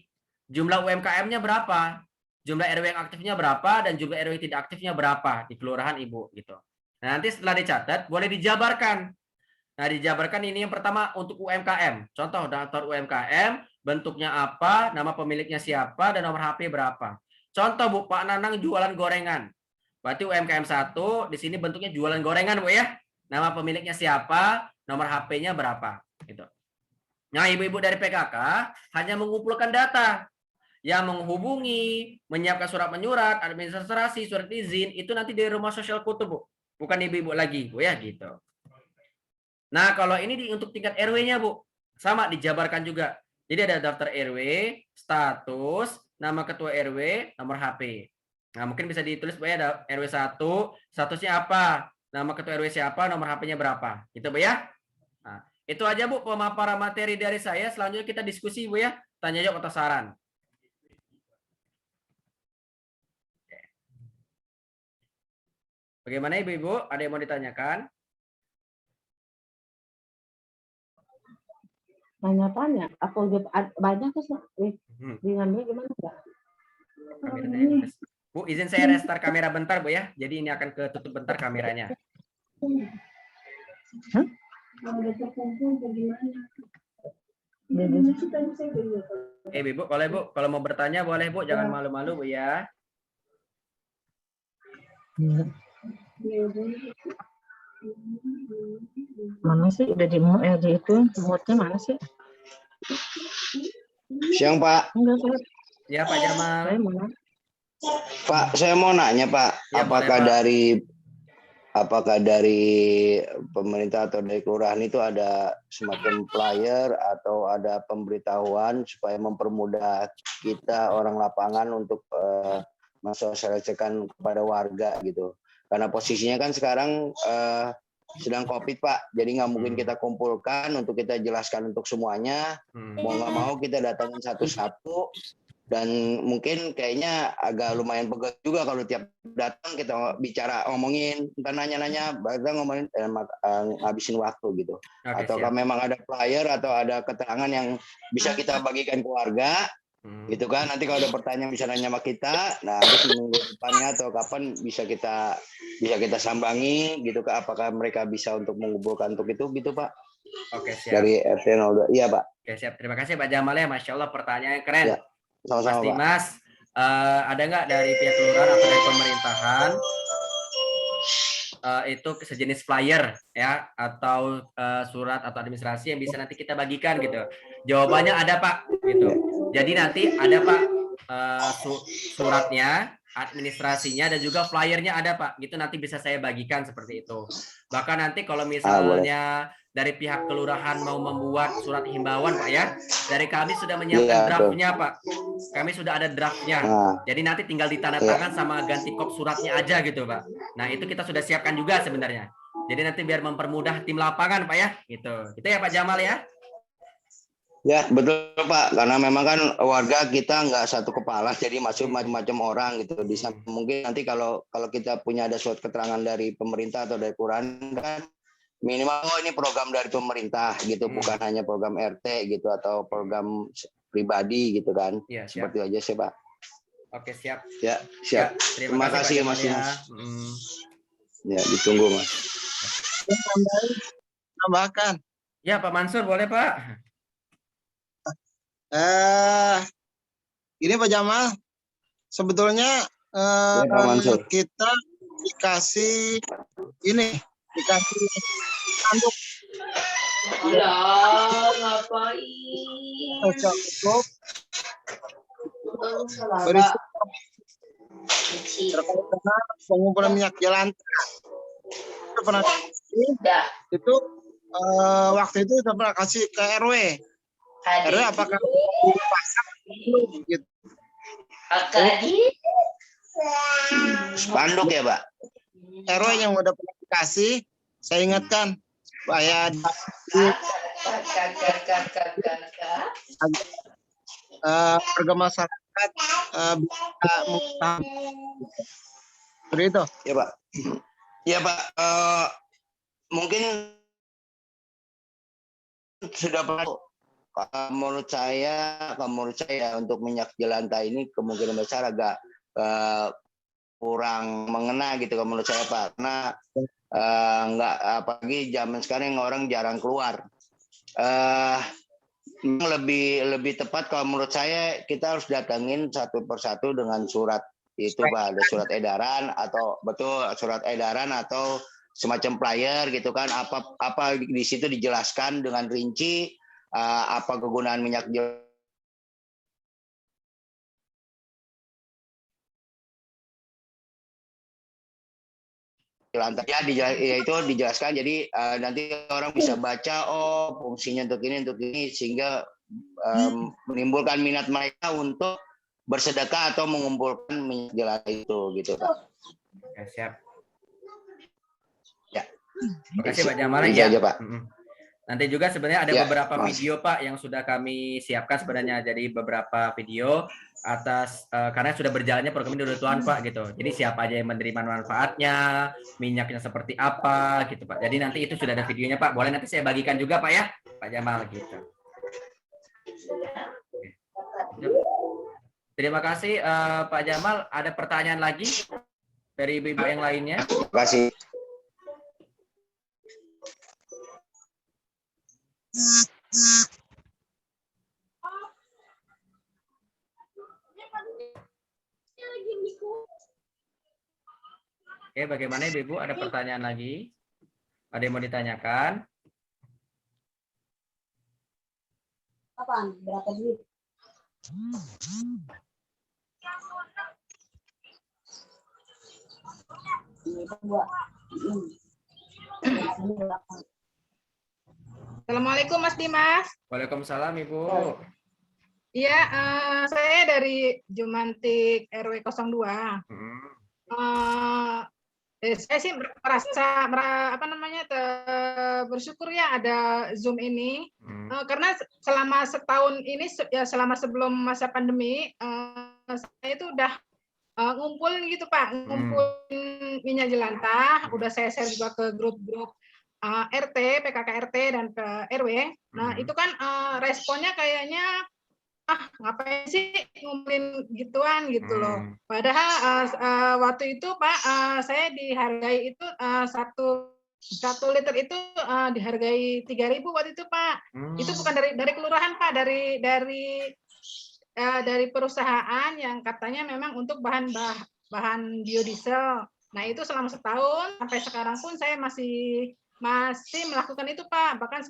Jumlah UMKM-nya berapa? Jumlah RW yang aktifnya berapa dan jumlah RW yang tidak aktifnya berapa di kelurahan Ibu gitu. Nah, nanti setelah dicatat boleh dijabarkan. Nah, dijabarkan ini yang pertama untuk UMKM. Contoh daftar UMKM, bentuknya apa, nama pemiliknya siapa, dan nomor HP berapa. Contoh Bu, Pak Nanang jualan gorengan. Berarti UMKM 1, di sini bentuknya jualan gorengan Bu ya. Nama pemiliknya siapa, nomor HP-nya berapa. Gitu. Nah, ibu-ibu dari PKK hanya mengumpulkan data. Yang menghubungi, menyiapkan surat menyurat, administrasi, surat izin, itu nanti dari rumah sosial kutub Bu. Bukan ibu-ibu lagi Bu ya gitu. Nah, kalau ini untuk tingkat RW-nya, Bu, sama dijabarkan juga. Jadi ada daftar RW, status, nama ketua RW, nomor HP. Nah, mungkin bisa ditulis Bu ya, ada RW 1, statusnya apa? Nama ketua RW siapa, nomor HP-nya berapa. Gitu, Bu ya. Nah, itu aja Bu pemaparan materi dari saya. Selanjutnya kita diskusi Bu ya, tanya jawab atau saran. Bagaimana Ibu-ibu? Ada yang mau ditanyakan? Tanya-tanya, apa udah banyak sih? Diambil gimana enggak? Bu, izin saya restart kamera bentar Bu ya. Jadi ini akan ketutup bentar kameranya. Bu, boleh Bu, kalau mau bertanya boleh Bu, jangan malu-malu Bu ya. Mana sih udah di itu muatnya mana sih? Siang Pak. Ya Pak Jamal. Pak, saya mau nanya Pak, Ya, apakah boleh, Pak. dari pemerintah atau dari kelurahan itu ada semacam flyer atau ada pemberitahuan supaya mempermudah kita orang lapangan untuk mensosialisasikan kepada warga gitu. Karena posisinya kan sekarang sedang COVID Pak, jadi nggak mungkin kita kumpulkan untuk kita jelaskan untuk semuanya. Mau nggak mau kita datangin satu-satu. Dan mungkin kayaknya agak lumayan pegal juga kalau tiap datang kita ngomongin, entah nanya-nanya, bahkan ngomongin ngabisin waktu gitu. Ataukah memang ada flyer atau ada keterangan yang bisa kita bagikan ke warga, gitu kan? Nanti kalau ada pertanyaan bisa nanya sama kita, nah terus minggu depannya atau kapan bisa kita sambangi, gitu kan? Apakah mereka bisa untuk mengumpulkan untuk itu, gitu Pak? Oke siap. Dari RT 02, iya Pak. Oke siap. Terima kasih Pak Jamal ya, Masya Allah pertanyaannya keren. Ya. Sama-sama, Mas Dimas, ada nggak dari pihak kelurahan atau dari pemerintahan itu sejenis flyer ya atau surat atau administrasi yang bisa nanti kita bagikan gitu. Jawabannya ada Pak gitu. Jadi nanti ada Pak suratnya, administrasinya dan juga flyernya ada Pak. Gitu nanti bisa saya bagikan seperti itu. Bahkan nanti kalau misalnya dari pihak kelurahan mau membuat surat himbauan Pak ya, dari kami sudah menyiapkan draftnya Pak. Kami sudah ada draftnya. Jadi nanti tinggal ditandatangan sama ganti kop suratnya aja gitu Pak. Nah itu kita sudah siapkan juga sebenarnya. Jadi nanti biar mempermudah tim lapangan Pak ya, gitu. Gitu ya Pak Jamal ya. Ya betul Pak, karena memang kan warga kita nggak satu kepala, jadi masuk macam-macam orang gitu. Bisa mungkin nanti kalau kita punya ada surat keterangan dari pemerintah atau dari kelurahan kan minimal ini program dari pemerintah gitu, bukan hanya program RT gitu atau program pribadi gitu kan. Ya, seperti itu aja sih Pak. Oke siap. Ya siap. Ya, terima kasih Mas. Ya. Ya ditunggu Mas. Tambahkan. Ya Pak Mansur boleh Pak. Ini Pak Jamal, sebetulnya Pak Mansur. Kita dikasih tanduk. Ngapain? Berisi terkait dengan pengumpulan minyak jalan. Itu waktu itu saya pernah kasih ke RW. RW apakah dipasang gitu? Spanduk ya Pak? RW yang udah pernah dikasih, saya ingatkan supaya warga masyarakat bisa mengetahui. Seperti itu. Ya Pak. Ya Pak. Mungkin sudah pernah. Menurut saya untuk minyak jelantah ini kemungkinan besar agak kurang mengena gitu menurut saya Pak, karena nggak, apalagi zaman sekarang orang jarang keluar. Lebih tepat kalau menurut saya kita harus datangin satu persatu dengan surat itu Pak, ada surat edaran atau surat edaran atau semacam flyer gitu kan, apa di situ dijelaskan dengan rinci apa kegunaan minyak jelantah ya, itu dijelaskan, jadi nanti orang bisa baca fungsinya untuk ini sehingga menimbulkan minat mereka untuk bersedekah atau mengumpulkan minyak jelantah itu gitu Pak. Ya, siap. Ya. Terima kasih Pak Jamal ya. Aja, Pak. Nanti juga sebenarnya ada beberapa video Pak yang sudah kami siapkan sebenarnya, jadi beberapa video atas karena sudah berjalannya program ini Tuhan Pak gitu. Jadi siapa aja yang menerima manfaatnya, minyaknya seperti apa gitu Pak. Jadi nanti itu sudah ada videonya Pak. Boleh nanti saya bagikan juga Pak ya, Pak Jamal gitu. Terima kasih Pak Jamal. Ada pertanyaan lagi dari ibu-ibu yang lainnya? Terima kasih. Oke, bagaimana Ibu? Ada pertanyaan lagi? Ada yang mau ditanyakan? Kapan? Berapa duit? Assalamualaikum Mas Dimas. Waalaikumsalam Ibu. Iya, saya dari Jumantik RW 02. Saya sih merasa bersyukur ya ada Zoom ini, karena selama setahun ini ya, selama sebelum masa pandemi saya itu udah ngumpulin gitu Pak, ngumpulin minyak jelantah, udah saya share juga ke grup-grup RT, PKK RT dan ke RW. Nah itu kan responnya kayaknya ngapain sih ngumpulin gituan gitu loh. Padahal waktu itu Pak saya dihargai itu satu liter itu dihargai 3.000 waktu itu Pak. Itu bukan dari kelurahan Pak, dari perusahaan yang katanya memang untuk bahan biodiesel. Nah, itu selama setahun sampai sekarang pun saya masih melakukan itu, Pak. Bahkan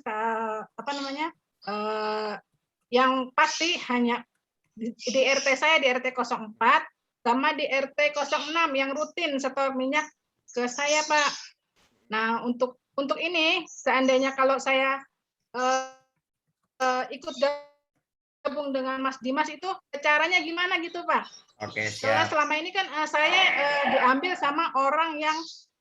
yang pasti hanya di RT saya, di RT 04 sama di RT 06 yang rutin setor minyak ke saya, Pak. Nah, untuk ini seandainya kalau saya ikut gabung dengan Mas Dimas itu caranya gimana gitu, Pak? Oke, Soalnya siap. selama ini kan saya diambil sama orang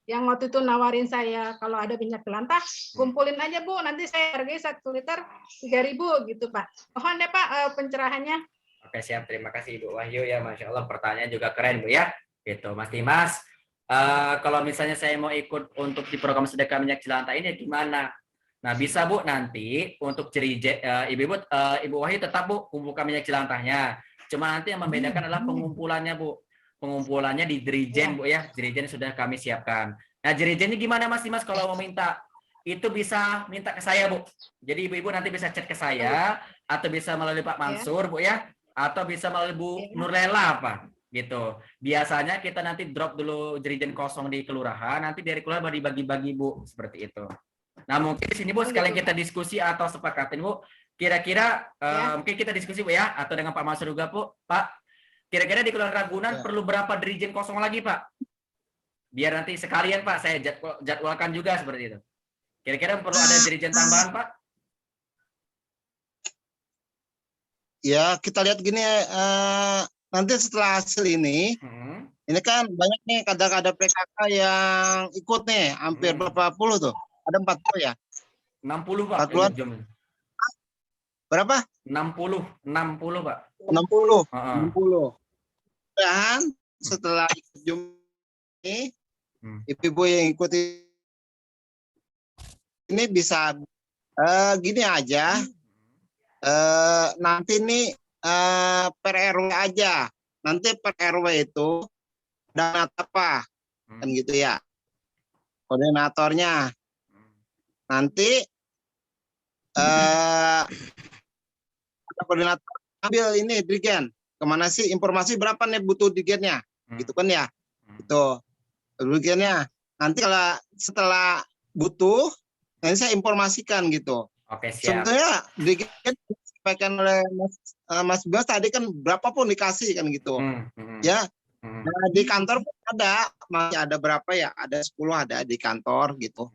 yang waktu itu nawarin saya kalau ada minyak jelantah, kumpulin aja Bu, nanti saya hargai 1 liter 3.000 gitu, Pak. Mohon deh Pak pencerahannya. Oke, siap. Terima kasih Ibu Wahyu ya, Masya Allah pertanyaan juga keren Bu ya. Gitu, Mas Dimas. Kalau misalnya saya mau ikut untuk di program sedekah minyak jelantah ini gimana? Nah, bisa Bu nanti untuk Ibu Wahyu tetap Bu kumpulkan minyak jelantahnya. Cuma nanti yang membedakan adalah pengumpulannya Bu. Pengumpulannya di Dirijen Bu ya. Dirijen sudah kami siapkan. Nah, Dirijennya gimana Mas Dimas kalau mau minta? Itu bisa minta ke saya Bu. Jadi ibu-ibu nanti bisa chat ke saya atau bisa melalui Pak Mansur Bu ya. Atau bisa melalui Bu Nurlela apa gitu. Biasanya kita nanti drop dulu Dirijen kosong di kelurahan. Nanti dari kelurahan dibagi-bagi Bu seperti itu. Nah, mungkin di sini Bu sekalian kita diskusi atau sepakatin Bu. Kira-kira mungkin kita diskusi Bu ya, atau dengan Pak Mansur juga Bu. Pak, kira-kira di Kelurahan Ragunan perlu berapa Dirijen kosong lagi Pak? Biar nanti sekalian Pak saya jadwalkan juga seperti itu. Kira-kira perlu ada Dirijen tambahan Pak? Ya, kita lihat gini, nanti setelah hasil ini kan banyak nih kadang-kadang PKK yang ikut nih, hampir berapa puluh tuh? Ada 40 ya? 60 Pak. 40. Berapa? 60 Pak. 60. Dan setelah ikut ini, ibu-ibu yang ikut ini bisa gini aja. Nanti nih per RW aja. Nanti per RW itu dana apa? Kan gitu ya. Koordinatornya. Nanti ada koordinator ambil ini Dirijen. Kemana sih informasi berapa nih butuh Dirijennya? Gitu kan ya. Itu Dirijennya. Nanti kalau setelah butuh, nanti saya informasikan gitu. Oke, siap. Sebetulnya Dirijen disampaikan oleh Mas Bas tadi kan berapapun dikasih kan gitu. Ya. Nah, di kantor pun masih ada berapa ya? Ada 10 ada di kantor gitu.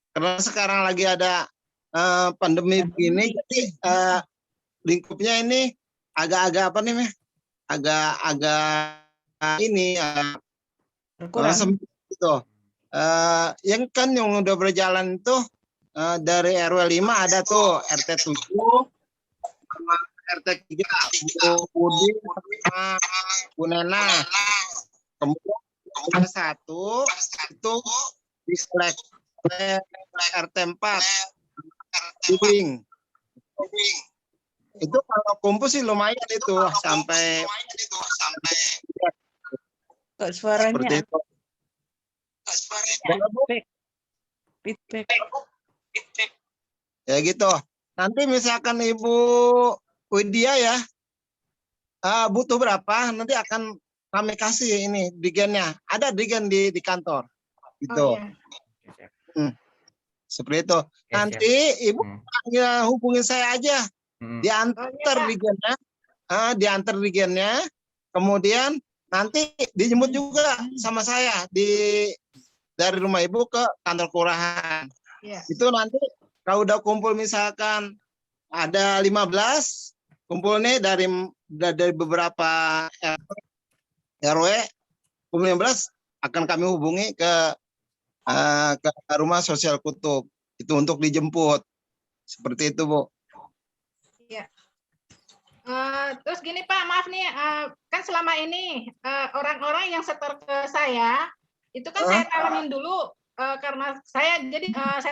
Karena sekarang lagi ada pandemi begini, jadi lingkupnya ini agak-agak apa nih, agak-agak ini sempit gitu. Yang kan yang udah berjalan itu dari RW 5 ada tuh RT 7 sama RT 3 Budi sama Bu Nena. Kemudian ada satu itu diselek RT 4 Ibing. Itu kalau kumpul sih lumayan itu sampai suaranya feedback. Ya gitu. Nanti misalkan Ibu Widya ya butuh berapa, nanti akan kami kasih ini Dirijennya. Ada Dirijen di kantor. Gitu. Seperti itu. Nanti Ibu hubungin saya aja. Diantar Dirijennya. Diantar Dirijennya. Kemudian nanti dijemput juga sama saya dari rumah Ibu ke kantor kelurahan. Itu nanti kalau udah kumpul misalkan ada 15 kumpul nih dari beberapa RW, kumpul 15 akan kami hubungi ke rumah sosial Kutub itu untuk dijemput. Seperti itu, Bu. Iya. Terus gini Pak, maaf nih, kan selama ini orang-orang yang setor ke saya itu kan saya talangin dulu karena saya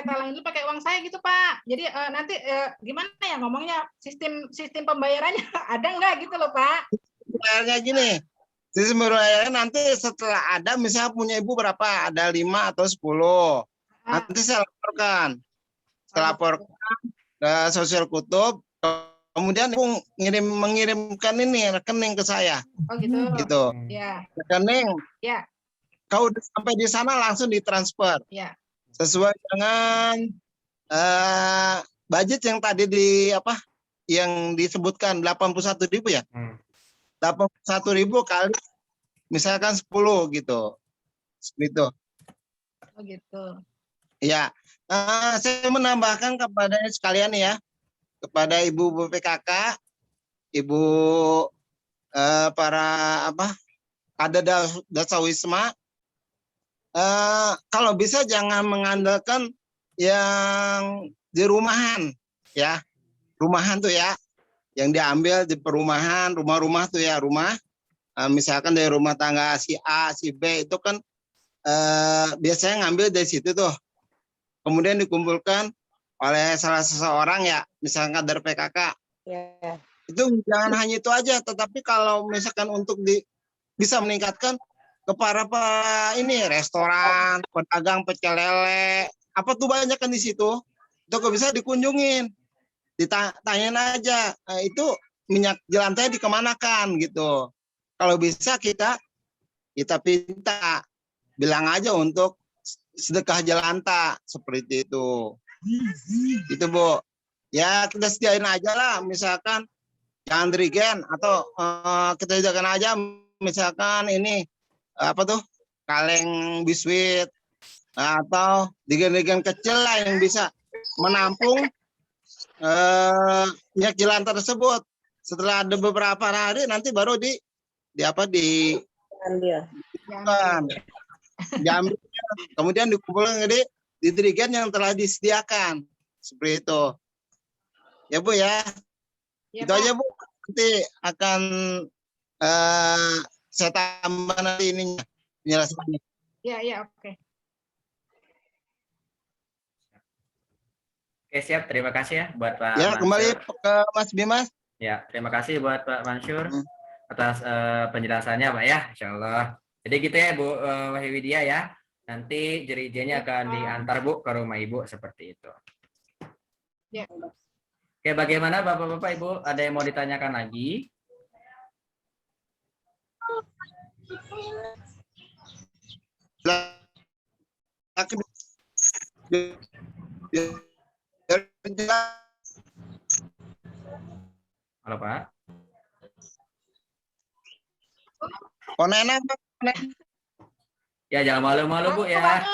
talangin dulu pakai uang saya gitu Pak. Jadi nanti gimana ya ngomongnya sistem pembayarannya ada nggak gitu loh Pak? Pembayarannya gini, sistem pembayarannya nanti setelah ada misalnya punya Ibu berapa, ada 5 atau 10, nanti saya laporkan. Saya laporkan ke sosial Kutub. Kemudian Ibu mengirimkan ini rekening ke saya. Oh gitu. Gitu. Ya. Rekening. Ya. Kau udah sampai di sana langsung ditransfer. Ya. Sesuai dengan budget yang tadi yang disebutkan 81.000 ya. 81.000 kali misalkan 10 gitu. Seperti itu. Oh gitu. Ya. Saya menambahkan kepada sekalian ya, kepada ibu PKK, ibu para ada dasawisma, kalau bisa jangan mengandalkan yang di rumahan ya, rumahan tuh ya, yang diambil di perumahan, rumah-rumah tuh ya, rumah misalkan dari rumah tangga si A si B itu kan biasanya ngambil dari situ tuh, kemudian dikumpulkan oleh salah seseorang ya, misalkan kader PKK. Ya. Itu jangan hanya itu aja, tetapi kalau misalkan untuk bisa meningkatkan ke para ini restoran, pedagang pecel lele, apa tuh banyak kan di situ, itu kok bisa dikunjungin, ditanyain aja, itu minyak jelantah dikemanakan gitu. Kalau bisa kita pinta, bilang aja untuk sedekah jelantah seperti itu. Itu Bu. Ya kita sediain aja lah, misalkan jangan dirigen atau kita sediakan aja misalkan ini kaleng biskuit atau digen-digen kecil lah yang bisa menampung minyak jelantah tersebut. Setelah ada beberapa hari nanti baru diambil, kemudian dikumpulkan di dirigen yang telah disediakan seperti itu. Ya Bu ya. Itu Pak aja Bu. Nanti akan saya tambah nanti ininya penjelasannya. Ya, oke. Oke, siap. Terima kasih ya buat Pak Ya, Mansur. kembali ke Mas Bimas. Ya, terima kasih buat Pak Mansur atas penjelasannya Pak ya, Insya Allah. Jadi gitu ya Bu Wahyu Widya ya. Nanti jeri-jerinya akan diantar Bu ke rumah Ibu seperti itu. Ya. Oke, bagaimana Bapak-Bapak Ibu? Ada yang mau ditanyakan lagi? Halo Pak. Ya jangan malu-malu Bu ya.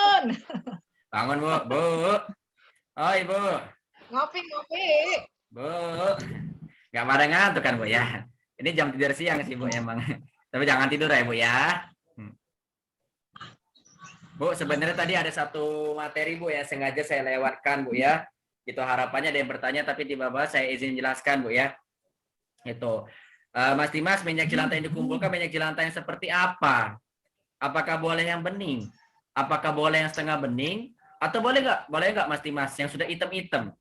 Bangun Bu. Oh Ibu. Ngopi. Bu. Nggak pada ngantuk kan Bu ya. Ini jam tidur siang sih Bu emang. Tapi jangan tidur ya Bu ya. Bu, sebenarnya tadi ada satu materi Bu ya, sengaja saya lewatkan Bu ya. Itu harapannya ada yang bertanya tapi di bawah saya izin jelaskan Bu ya. Itu. Mas Dimas, minyak jelantah yang dikumpulkan minyak jelantah yang seperti apa? Apakah boleh yang bening? Apakah boleh yang setengah bening? Atau boleh nggak Mas Dimas yang sudah hitam-hitam?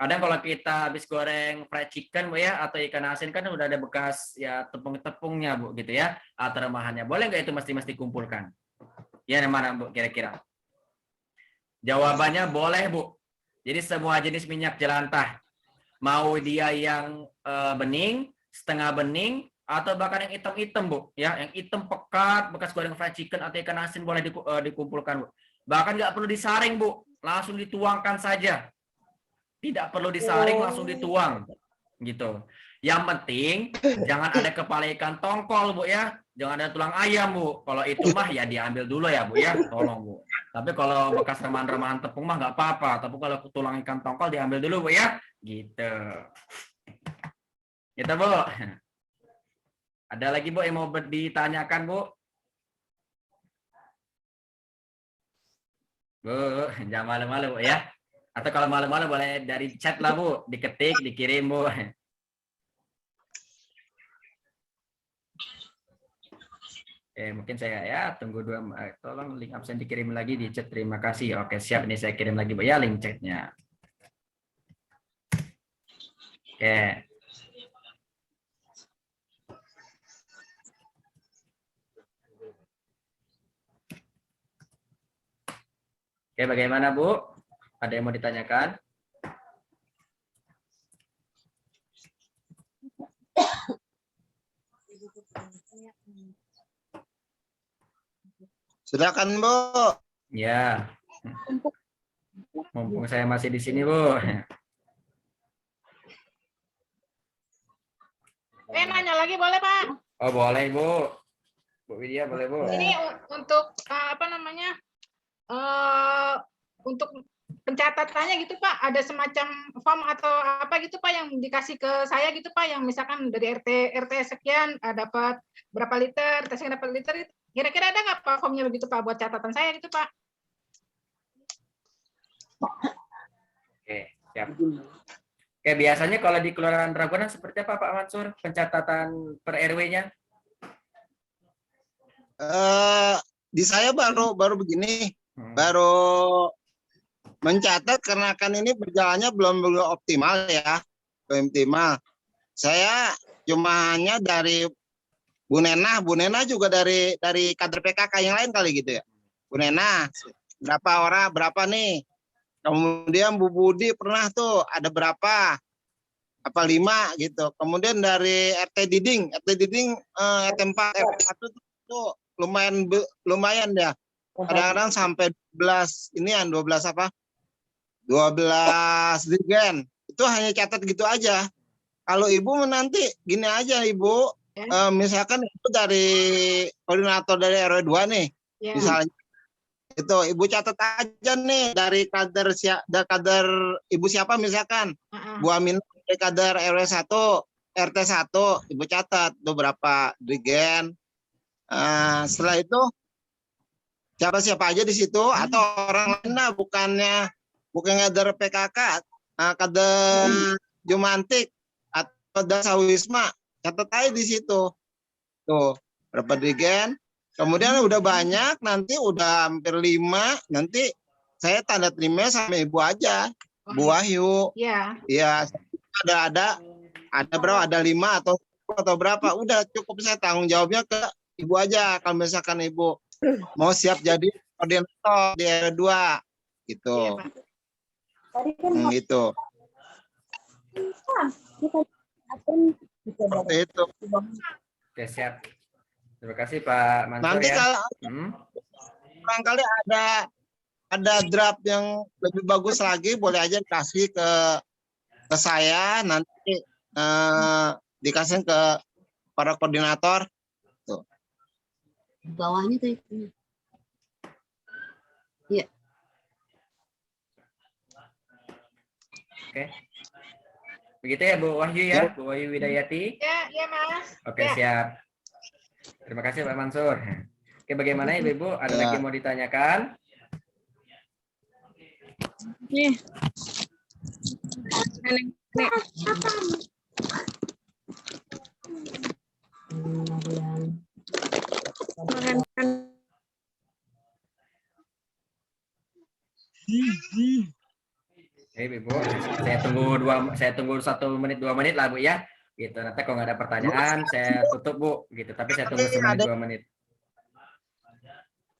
Kadang kalau kita habis goreng fried chicken Bu ya, atau ikan asin kan udah ada bekas ya tepung-tepungnya Bu gitu ya, atau remahannya. Boleh nggak itu Mas Dimas dikumpulkan? Ya mana Bu kira-kira? Jawabannya boleh Bu. Jadi semua jenis minyak jelantah, mau dia yang bening, setengah bening, atau bahkan yang hitam-hitam Bu, ya, yang hitam pekat bekas goreng fried chicken atau ikan asin boleh dikumpulkan Bu. Bahkan nggak perlu disaring Bu, langsung dituangkan saja. Tidak perlu disaring, langsung dituang, gitu. Yang penting jangan ada kepala ikan tongkol Bu ya, jangan ada tulang ayam Bu. Kalau itu mah ya diambil dulu ya Bu ya, tolong Bu. Tapi kalau bekas remahan-remahan tepung mah nggak apa-apa. Tapi kalau tulang ikan tongkol diambil dulu Bu ya, gitu. Gitu Bu. Ada lagi Bu yang mau ditanyakan Bu? Bu, jangan malu-malu Bu ya. Atau kalau malu-malu boleh dari chat lah Bu, diketik, dikirim Bu. Mungkin saya ya tunggu tolong link absen dikirim lagi di chat. Terima kasih. Oke, siap, ini saya kirim lagi Bu ya link chatnya. Oke. Oke, bagaimana Bu? Ada yang mau ditanyakan? Silakan, Bu. Ya. Mumpung saya masih di sini, Bu. Nanya lagi boleh, Pak? Oh, boleh, Bu. Bu Widya, boleh, Bu. Ini untuk apa namanya? Untuk pencatatannya gitu Pak, ada semacam form atau apa gitu Pak yang dikasih ke saya gitu Pak, yang misalkan dari RT sekian dapat berapa liter, tesnya dapat liter, kira-kira ada nggak Pak formnya begitu Pak buat catatan saya gitu Pak? Oke, siap. Oke, biasanya kalau di Kelurahan Ragunan seperti apa Pak Mansur pencatatan per RW-nya? Di saya baru begini, baru mencatat karena kan ini berjalannya belum optimal ya, belum optimal. Saya cuma hanya dari Bu Nena juga dari kader PKK yang lain kali gitu ya. Bu Nena, berapa orang, berapa nih? Kemudian Bu Budi pernah tuh ada berapa? Apa 5 gitu. Kemudian dari RT Diding RT 4, RT 1 tuh lumayan ya. Kadang-kadang sampai 12 ini yang 12 apa? 12 dirjen. Itu hanya catat gitu aja. Kalau Ibu nanti gini aja Ibu, misalkan itu dari koordinator dari RW 2 nih. Misalnya itu Ibu catat aja nih dari kader Ibu siapa misalkan Bu Amin dari kader RW 1 RT 1 Ibu catat itu berapa dirjen. Setelah itu siapa aja di situ atau orang lain lah, bukan kader PKK, kader Jumantik atau Dasawisma, catat aja di situ tuh berapa dirjen. Kemudian udah banyak, nanti udah hampir 5, nanti saya tanda terima sama Ibu aja, Bu Wahyu. Iya. Iya, ada berapa? Ada 5 atau berapa? Udah cukup, saya tanggung jawabnya ke Ibu aja. Kalau misalkan Ibu mau siap jadi koordinator di RW 2, gitu. Gitu. Seperti itu. Oke, siap. Terima kasih Pak Mansur. Nanti ya. kalau barangkali ada draft yang lebih bagus lagi, boleh aja dikasih ke saya, nanti dikasih ke para koordinator. Tuh. Bawahnya tuh. Iya. Oke. Begitu ya Bu Wahyu ya, Bu Wahyu Widayati. Ya Mas. Oke, siap. Terima kasih Pak Mansur. Oke, bagaimana Ibu? Ada lagi mau ditanyakan? Nih. Ibu, saya tunggu 1 menit 2 menit lah Bu ya. Gitu. Nanti kalau nggak ada pertanyaan saya tutup Bu. Gitu. Tapi saya tunggu 1 menit 2 menit.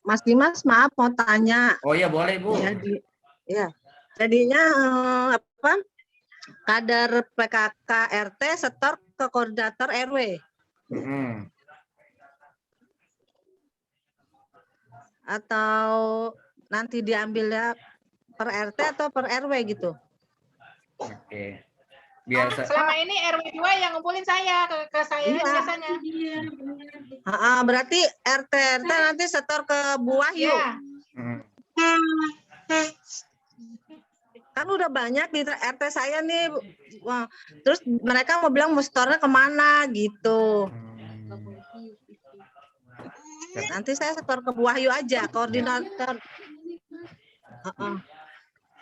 Mas Dimas, maaf mau tanya. Oh iya boleh Bu. Jadinya apa? Kader PKK RT setor ke koordinator RW. Atau nanti diambilnya per RT atau per RW gitu? Oke. Biasa. Selama ini RW 2 yang ngumpulin saya ke saya biasanya. Berarti RT nanti setor ke Bu Wahyu. Kan udah banyak di RT saya nih. Wah, terus mereka mau bilang mau setornya kemana gitu. Nanti saya setor ke Bu Wahyu aja, koordinator.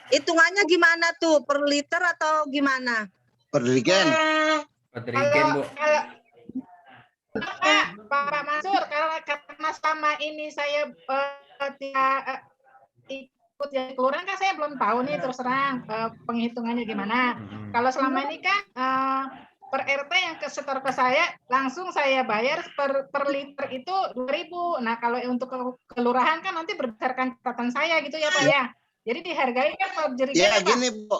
Hitungannya gimana tuh? Per liter atau gimana? Per dirjen. Per dirjen Bu. Pak Mansur, karena selama ini saya ikut ya kelurahan kan saya belum tahu nih terus terang penghitungannya gimana. Kalau selama ini kan per RT yang setor ke saya langsung saya bayar per liter itu 2.000. Nah kalau untuk kelurahan kan nanti berdasarkan catatan saya gitu ya Pak ya. Jadi dihargai kan per jerigen. Ya gini Bu,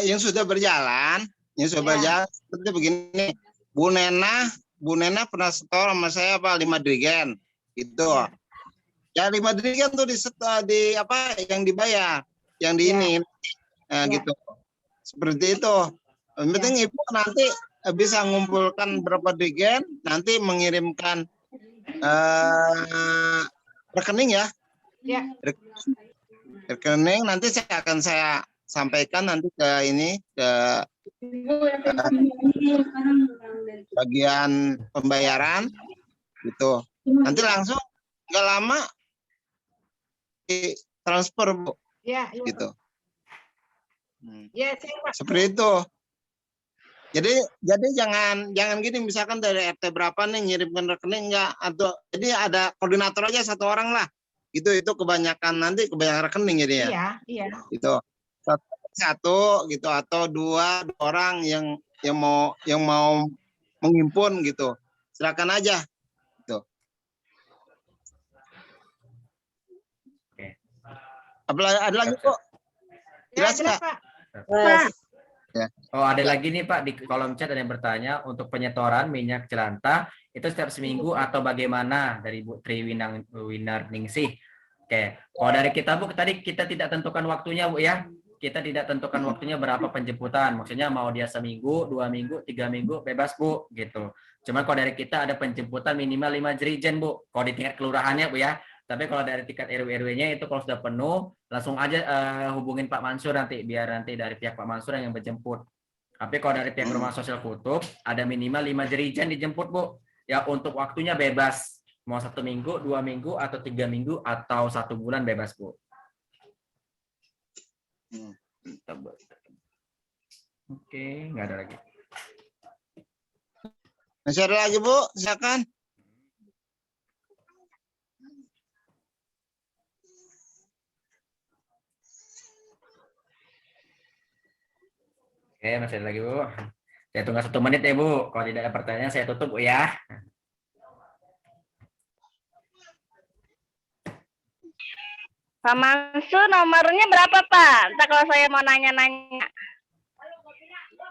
yang sudah berjalan seperti begini. Bu Nena pernah setor sama saya 5 dirjen gitu. Ya 5 dirigen tuh di apa yang dibayar, yang di ini, gitu. Seperti itu. Yang penting ibu nanti bisa mengumpulkan berapa dirigen, nanti mengirimkan rekening ya. Ya. Rekening nanti saya sampaikan nanti ke ini ke bagian pembayaran gitu. Nanti langsung nggak lama transfer Bu. Ya, Gitu. Ya, Pak. Seperti itu. Jadi jangan gini, misalkan dari RT berapa nih ngirimkan rekening enggak, atau jadi ada koordinator aja satu orang lah. Itu kebanyakan rekening jadi ya. Iya. Itu satu gitu atau dua orang yang mau menghimpun gitu. Silakan aja. Gitu. Oke. Ada lagi kok. Jelas nggak? Pak. Ya. Oh, ada lagi nih Pak, di kolom chat ada yang bertanya, untuk penyetoran minyak jelantah itu setiap seminggu atau bagaimana, dari Bu Tri Winarningsih. Oke, kalau dari kita Bu, tadi kita tidak tentukan waktunya Bu ya. Kita tidak tentukan waktunya berapa penjemputan. Maksudnya mau dia seminggu, 2 minggu, 3 minggu, bebas Bu gitu. Cuman kalau dari kita ada penjemputan minimal 5 jerigen Bu. Kalau di tingkat kelurahannya Bu ya. Tapi kalau dari tingkat RW-RW-nya itu kalau sudah penuh, langsung aja hubungin Pak Mansur nanti, biar nanti dari pihak Pak Mansur yang menjemput. Tapi kalau dari pihak Rumah Sosial Kutub, ada minimal 5 jerigen dijemput Bu. Ya untuk waktunya bebas. Mau 1 minggu, 2 minggu, atau 3 minggu, atau 1 bulan bebas Bu. Oke, nggak ada lagi. Masih ada lagi Bu, silakan. Oke, masih ada lagi Bu. Saya tunggu 1 menit ya Bu. Kalau tidak ada pertanyaan saya tutup Bu ya. Pak Mansur, nomornya berapa Pak? Entah kalau saya mau nanya-nanya.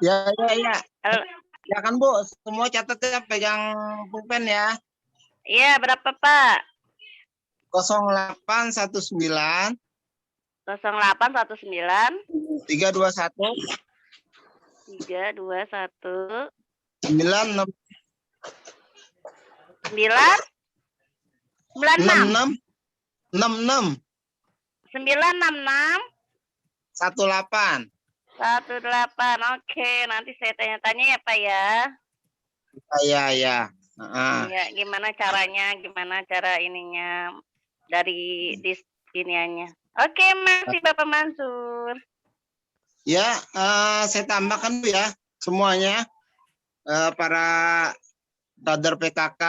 Ya. Ya kan Bu, semua catat ya, pegang pulpen ya. Iya, berapa Pak? 0819 0819 321 321 96 996 66 966 18. 18. Oke, nanti saya tanya-tanya ya Pak ya. Ya. Ya, gimana cara ininya dari iniannya. Oke, masih Bapak Mansur. Ya, saya tambahkan Bu ya, semuanya para kader PKK,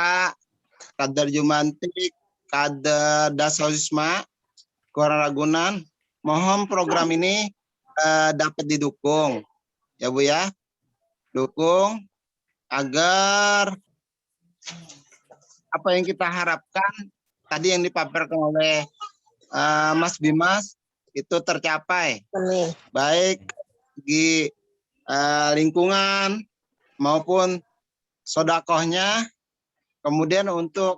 kader Jumantik, kader Dasaulisma, Kelurahan Ragunan, mohon program ini dapat didukung, ya Bu ya, dukung agar apa yang kita harapkan tadi yang dipaparkan oleh Mas Bimas itu tercapai, baik di lingkungan maupun sodakohnya, kemudian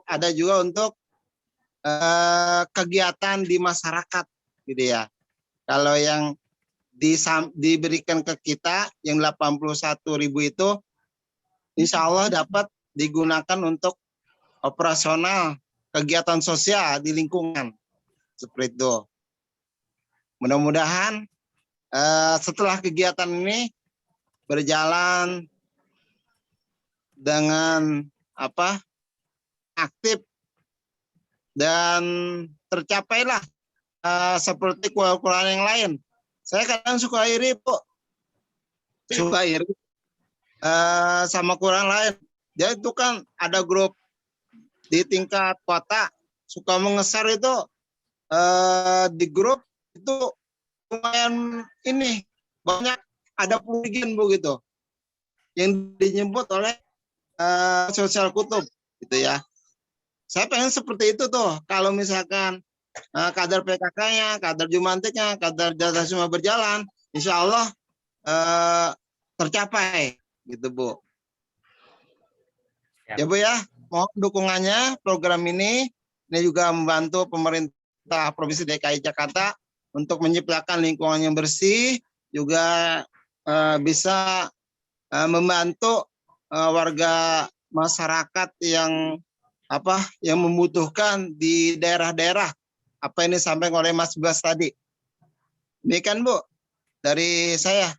ada juga untuk kegiatan di masyarakat, gitu ya. Kalau yang diberikan ke kita yang 81.000 itu, insya Allah dapat digunakan untuk operasional kegiatan sosial di lingkungan, seperti itu. Mudah-mudahan setelah kegiatan ini berjalan dengan aktif dan tercapailah seperti kelurahan yang lain. Saya kadang suka iri Bu, sama kelurahan lain. Jadi itu kan ada grup di tingkat kota suka mengeser itu di grup itu lumayan banyak, ada puluhan Bu gitu yang dijemput oleh Sosial Kutub gitu ya. Saya pengen seperti itu tuh, kalau misalkan kader PKK-nya, kader Jumantiknya, kader Jasa semua berjalan, insya Allah tercapai gitu Bu. Ya Bu ya, mohon dukungannya program ini ini juga membantu pemerintah Provinsi DKI Jakarta untuk menciptakan lingkungan yang bersih, juga bisa membantu warga masyarakat yang membutuhkan di daerah-daerah apa ini disampaikan oleh Mas Bas tadi. Demikian Bu dari saya.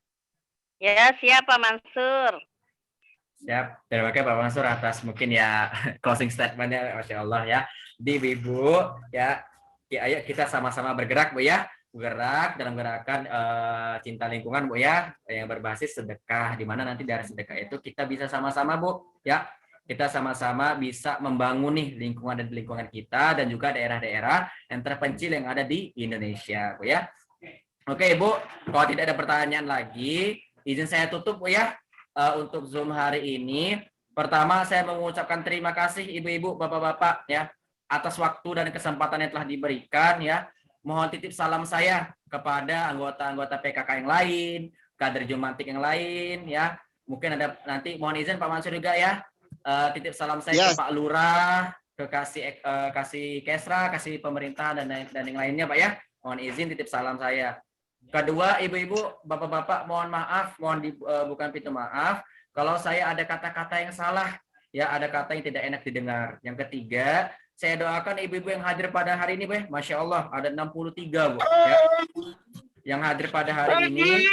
Ya, siap Pak Mansur. Siap. Terima kasih Pak Mansur atas mungkin ya closing statement-nya, Masya Allah ya. Di Ibu ya, ayo kita sama-sama bergerak Bu ya. Bergerak dalam gerakan cinta lingkungan Bu ya, yang berbasis sedekah, di mana nanti dari sedekah itu kita bisa sama-sama Bu ya, kita sama-sama bisa membangun nih lingkungan kita dan juga daerah-daerah yang terpencil yang ada di Indonesia Bu ya. Oke Bu, kalau tidak ada pertanyaan lagi, izin saya tutup Bu ya untuk Zoom hari ini. Pertama saya mengucapkan terima kasih ibu-ibu, bapak-bapak ya atas waktu dan kesempatan yang telah diberikan ya. Mohon titip salam saya kepada anggota-anggota PKK yang lain, kader Jumantik yang lain ya. Mungkin ada nanti mohon izin Pak Mansur juga ya. Titip salam saya ke Pak Lurah, ke kasih Kesra, kasih pemerintah dan yang lainnya Pak ya. Mohon izin titip salam saya. Kedua, ibu-ibu, bapak-bapak, mohon maaf, bukan pintu maaf kalau saya ada kata-kata yang salah ya, ada kata yang tidak enak didengar. Yang ketiga, saya doakan ibu-ibu yang hadir pada hari ini, Bu. Masya Allah, ada 63, Bu. Ya. Yang hadir pada hari ini,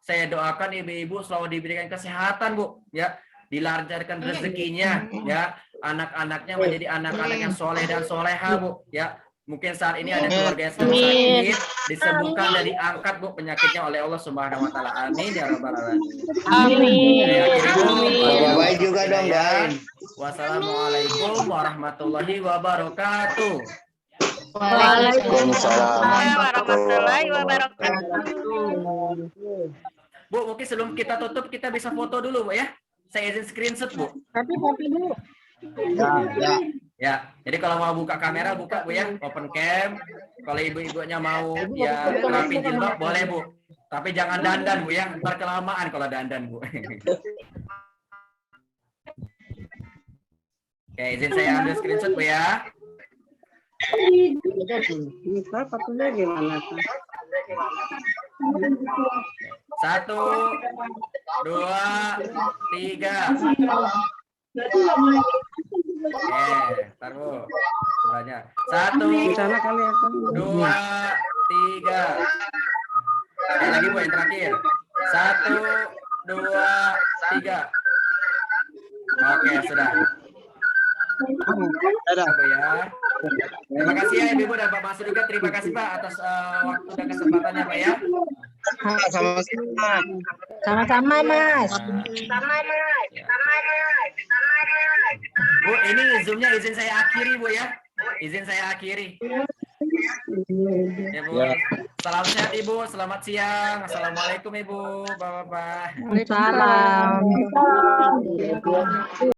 saya doakan ibu-ibu selalu diberikan kesehatan, Bu. Ya, dilancarkan rezekinya, ya. Anak-anaknya menjadi anak-anak yang soleh dan soleha, Bu. Ya. Mungkin saat ini ada keluarga yang sedang sakit, disembuhkan dan diangkat Bu penyakitnya oleh Allah Subhanahu wa taala. Amin ya rabbal alamin. Amin. Baik juga dong, doain. Wassalamualaikum warahmatullahi wabarakatuh. Waalaikumsalam warahmatullahi wabarakatuh. Bu, mungkin sebelum kita tutup kita bisa foto dulu Bu ya. Saya izin screenshot Bu. Tapi foto dulu. Ya, jadi kalau mau buka kamera buka Bu ya, open cam. Kalau ibu-ibunya mau ya rapi jilbab boleh Bu. Tapi jangan dandan Bu ya, ntar kelamaan kalau dandan Bu. Oke, izin saya ambil screenshot Bu ya. Fotonya gimana? 1, 2, 3. Ntar Bu, sebelahnya. 1, 2, 3. Sekali lagi Bu yang terakhir. 1, 2, 3. Oke, sudah. Sudah Bu ya. Terima kasih ya Ibu dan Pak Mansur juga. Terima kasih Pak atas waktu dan kesempatannya Pak ya. Sama-sama. Sama-sama Mas. Bu, ini Zoom-nya izin saya akhiri Bu ya. Izin saya akhiri. Ya Bu. Salam sehat Ibu, selamat siang. Assalamualaikum Ibu, Bapak-bapak. Salam.